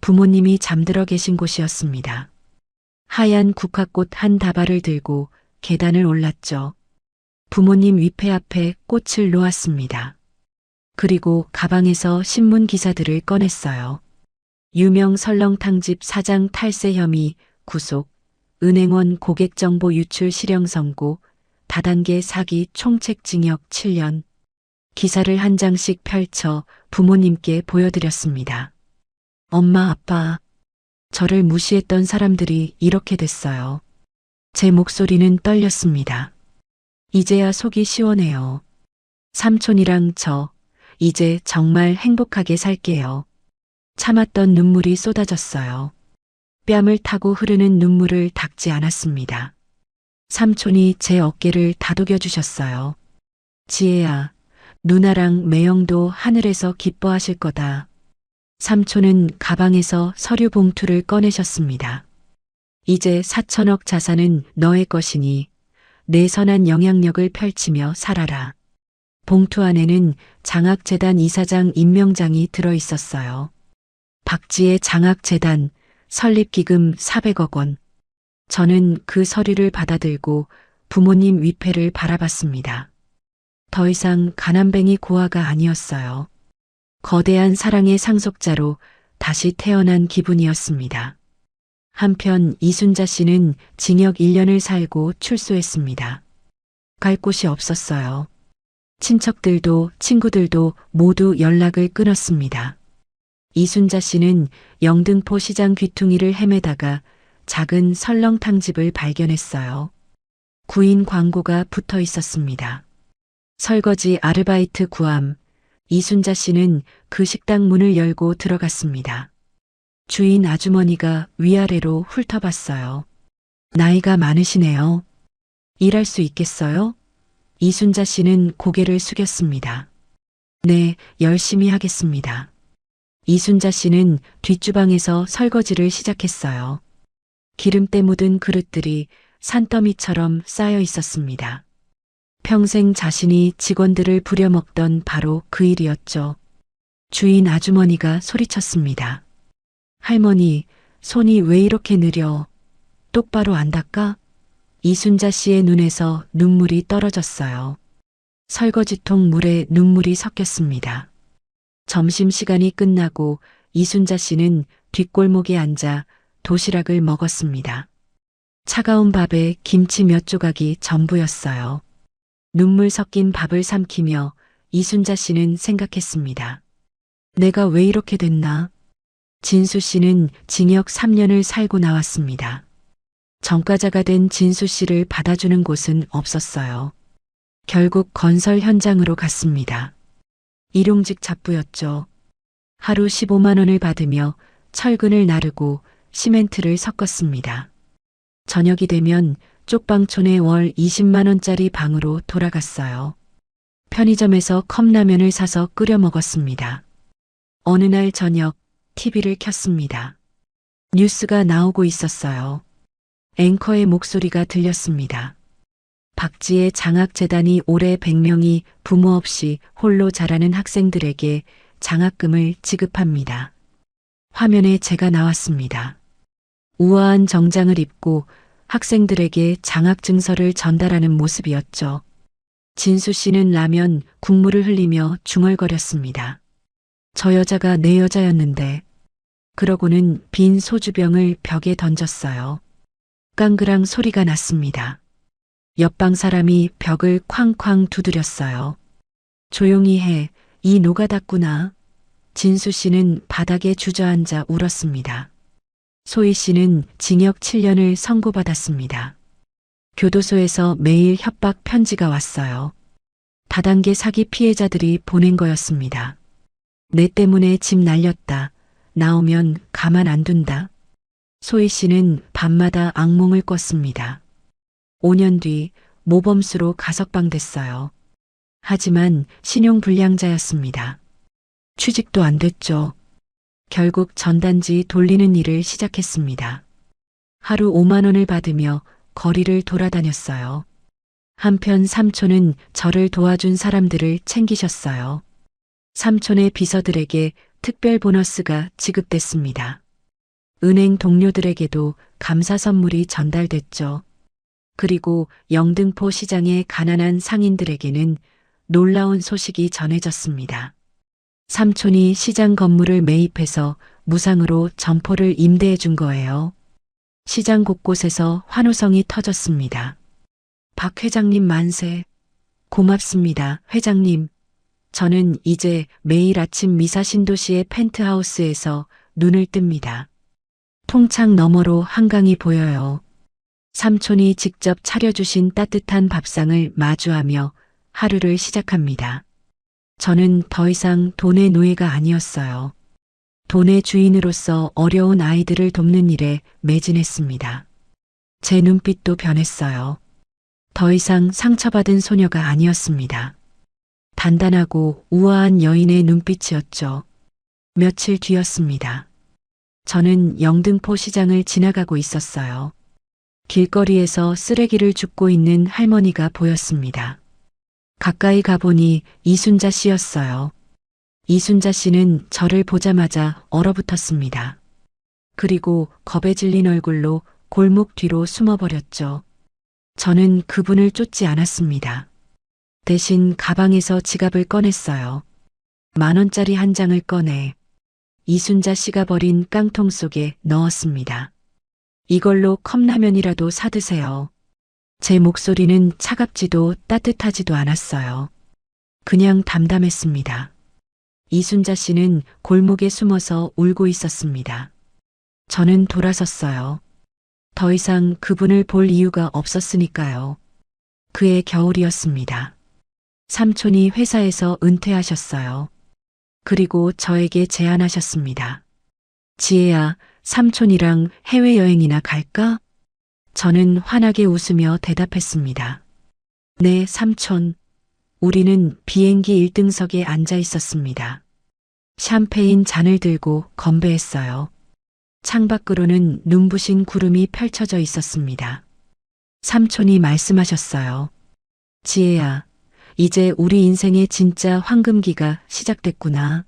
부모님이 잠들어 계신 곳이었습니다. 하얀 국화꽃 한 다발을 들고 계단을 올랐죠. 부모님 위패 앞에 꽃을 놓았습니다. 그리고 가방에서 신문 기사들을 꺼냈어요. 유명 설렁탕집 사장 탈세 혐의 구속, 은행원 고객정보 유출 실형 선고, 다단계 사기 총책징역 7년. 기사를 한 장씩 펼쳐 부모님께 보여드렸습니다. 엄마, 아빠, 저를 무시했던 사람들이 이렇게 됐어요. 제 목소리는 떨렸습니다. 이제야 속이 시원해요. 삼촌이랑 저, 이제 정말 행복하게 살게요. 참았던 눈물이 쏟아졌어요. 뺨을 타고 흐르는 눈물을 닦지 않았습니다. 삼촌이 제 어깨를 다독여 주셨어요. 지혜야, 누나랑 매형도 하늘에서 기뻐하실 거다. 삼촌은 가방에서 서류 봉투를 꺼내셨습니다. 이제 4천억 자산은 너의 것이니 내 선한 영향력을 펼치며 살아라. 봉투 안에는 장학재단 이사장 임명장이 들어 있었어요. 박지의 장학재단 설립기금 400억 원. 저는 그 서류를 받아들고 부모님 위패를 바라봤습니다. 더 이상 가난뱅이 고아가 아니었어요. 거대한 사랑의 상속자로 다시 태어난 기분이었습니다. 한편 이순자 씨는 징역 1년을 살고 출소했습니다. 갈 곳이 없었어요. 친척들도 친구들도 모두 연락을 끊었습니다. 이순자 씨는 영등포 시장 귀퉁이를 헤매다가 작은 설렁탕집을 발견했어요. 구인 광고가 붙어 있었습니다. 설거지 아르바이트 구함. 이순자 씨는 그 식당 문을 열고 들어갔습니다. 주인 아주머니가 위아래로 훑어봤어요. 나이가 많으시네요. 일할 수 있겠어요? 이순자 씨는 고개를 숙였습니다. 네, 열심히 하겠습니다. 이순자 씨는 뒷주방에서 설거지를 시작했어요. 기름때 묻은 그릇들이 산더미처럼 쌓여 있었습니다. 평생 자신이 직원들을 부려먹던 바로 그 일이었죠. 주인 아주머니가 소리쳤습니다. 할머니, 손이 왜 이렇게 느려? 똑바로 안 닦아? 이순자 씨의 눈에서 눈물이 떨어졌어요. 설거지통 물에 눈물이 섞였습니다. 점심시간이 끝나고 이순자 씨는 뒷골목에 앉아 도시락을 먹었습니다. 차가운 밥에 김치 몇 조각이 전부였어요. 눈물 섞인 밥을 삼키며 이순자 씨는 생각했습니다. 내가 왜 이렇게 됐나? 진수 씨는 징역 3년을 살고 나왔습니다. 전과자가 된 진수 씨를 받아주는 곳은 없었어요. 결국 건설 현장으로 갔습니다. 일용직 잡부였죠. 하루 15만 원을 받으며 철근을 나르고 시멘트를 섞었습니다. 저녁이 되면 쪽방촌에 월 20만 원짜리 방으로 돌아갔어요. 편의점에서 컵라면을 사서 끓여 먹었습니다. 어느 날 저녁 TV를 켰습니다. 뉴스가 나오고 있었어요. 앵커의 목소리가 들렸습니다. 박지의 장학재단이 올해 100명이 부모 없이 홀로 자라는 학생들에게 장학금을 지급합니다. 화면에 제가 나왔습니다. 우아한 정장을 입고 학생들에게 장학증서를 전달하는 모습이었죠. 진수 씨는 라면 국물을 흘리며 중얼거렸습니다. 저 여자가 내 여자였는데. 그러고는 빈 소주병을 벽에 던졌어요. 깡그랑 소리가 났습니다. 옆방 사람이 벽을 쾅쾅 두드렸어요. 조용히 해, 이 노가다구나. 진수 씨는 바닥에 주저앉아 울었습니다. 소희 씨는 징역 7년을 선고받았습니다. 교도소에서 매일 협박 편지가 왔어요. 다단계 사기 피해자들이 보낸 거였습니다. 내 때문에 집 날렸다. 나오면 가만 안 둔다. 소희 씨는 밤마다 악몽을 꿨습니다. 5년 뒤 모범수로 가석방됐어요. 하지만 신용불량자였습니다. 취직도 안 됐죠. 결국 전단지 돌리는 일을 시작했습니다. 하루 5만 원을 받으며 거리를 돌아다녔어요. 한편 삼촌은 저를 도와준 사람들을 챙기셨어요. 삼촌의 비서들에게 특별 보너스가 지급됐습니다. 은행 동료들에게도 감사 선물이 전달됐죠. 그리고 영등포 시장의 가난한 상인들에게는 놀라운 소식이 전해졌습니다. 삼촌이 시장 건물을 매입해서 무상으로 점포를 임대해 준 거예요. 시장 곳곳에서 환호성이 터졌습니다. 박 회장님 만세. 고맙습니다, 회장님. 저는 이제 매일 아침 미사 신도시의 펜트하우스에서 눈을 뜹니다. 통창 너머로 한강이 보여요. 삼촌이 직접 차려주신 따뜻한 밥상을 마주하며 하루를 시작합니다. 저는 더 이상 돈의 노예가 아니었어요. 돈의 주인으로서 어려운 아이들을 돕는 일에 매진했습니다. 제 눈빛도 변했어요. 더 이상 상처받은 소녀가 아니었습니다. 단단하고 우아한 여인의 눈빛이었죠. 며칠 뒤였습니다. 저는 영등포 시장을 지나가고 있었어요. 길거리에서 쓰레기를 줍고 있는 할머니가 보였습니다. 가까이 가보니 이순자 씨였어요. 이순자 씨는 저를 보자마자 얼어붙었습니다. 그리고 겁에 질린 얼굴로 골목 뒤로 숨어버렸죠. 저는 그분을 쫓지 않았습니다. 대신 가방에서 지갑을 꺼냈어요. 10,000원짜리 한 장을 꺼내 이순자 씨가 버린 깡통 속에 넣었습니다. 이걸로 컵라면이라도 사드세요. 제 목소리는 차갑지도 따뜻하지도 않았어요. 그냥 담담했습니다. 이순자 씨는 골목에 숨어서 울고 있었습니다. 저는 돌아섰어요. 더 이상 그분을 볼 이유가 없었으니까요. 그해 겨울이었습니다. 삼촌이 회사에서 은퇴하셨어요. 그리고 저에게 제안하셨습니다. 지혜야, 삼촌이랑 해외여행이나 갈까? 저는 환하게 웃으며 대답했습니다. 네, 삼촌. 우리는 비행기 1등석에 앉아 있었습니다. 샴페인 잔을 들고 건배했어요. 창밖으로는 눈부신 구름이 펼쳐져 있었습니다. 삼촌이 말씀하셨어요. 지혜야, 이제 우리 인생의 진짜 황금기가 시작됐구나.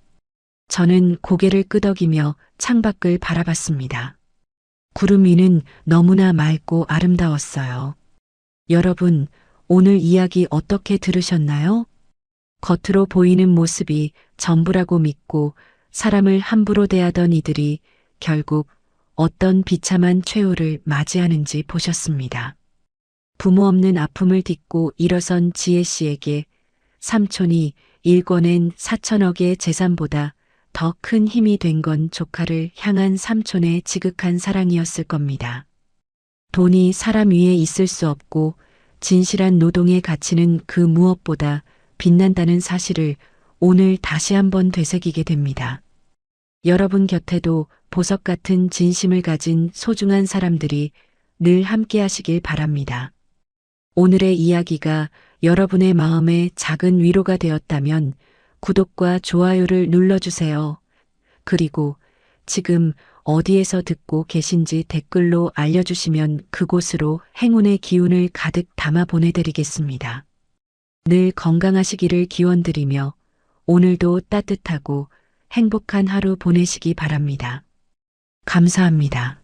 저는 고개를 끄덕이며 창밖을 바라봤습니다. 구름 위는 너무나 맑고 아름다웠어요. 여러분, 오늘 이야기 어떻게 들으셨나요? 겉으로 보이는 모습이 전부라고 믿고 사람을 함부로 대하던 이들이 결국 어떤 비참한 최후를 맞이하는지 보셨습니다. 부모 없는 아픔을 딛고 일어선 지혜 씨에게 삼촌이 일궈낸 4천억의 재산보다 더 큰 힘이 된 건 조카를 향한 삼촌의 지극한 사랑이었을 겁니다. 돈이 사람 위에 있을 수 없고 진실한 노동의 가치는 그 무엇보다 빛난다는 사실을 오늘 다시 한번 되새기게 됩니다. 여러분 곁에도 보석 같은 진심을 가진 소중한 사람들이 늘 함께 하시길 바랍니다. 오늘의 이야기가 여러분의 마음에 작은 위로가 되었다면 구독과 좋아요를 눌러주세요. 그리고 지금 어디에서 듣고 계신지 댓글로 알려주시면 그곳으로 행운의 기운을 가득 담아 보내드리겠습니다. 늘 건강하시기를 기원드리며 오늘도 따뜻하고 행복한 하루 보내시기 바랍니다. 감사합니다.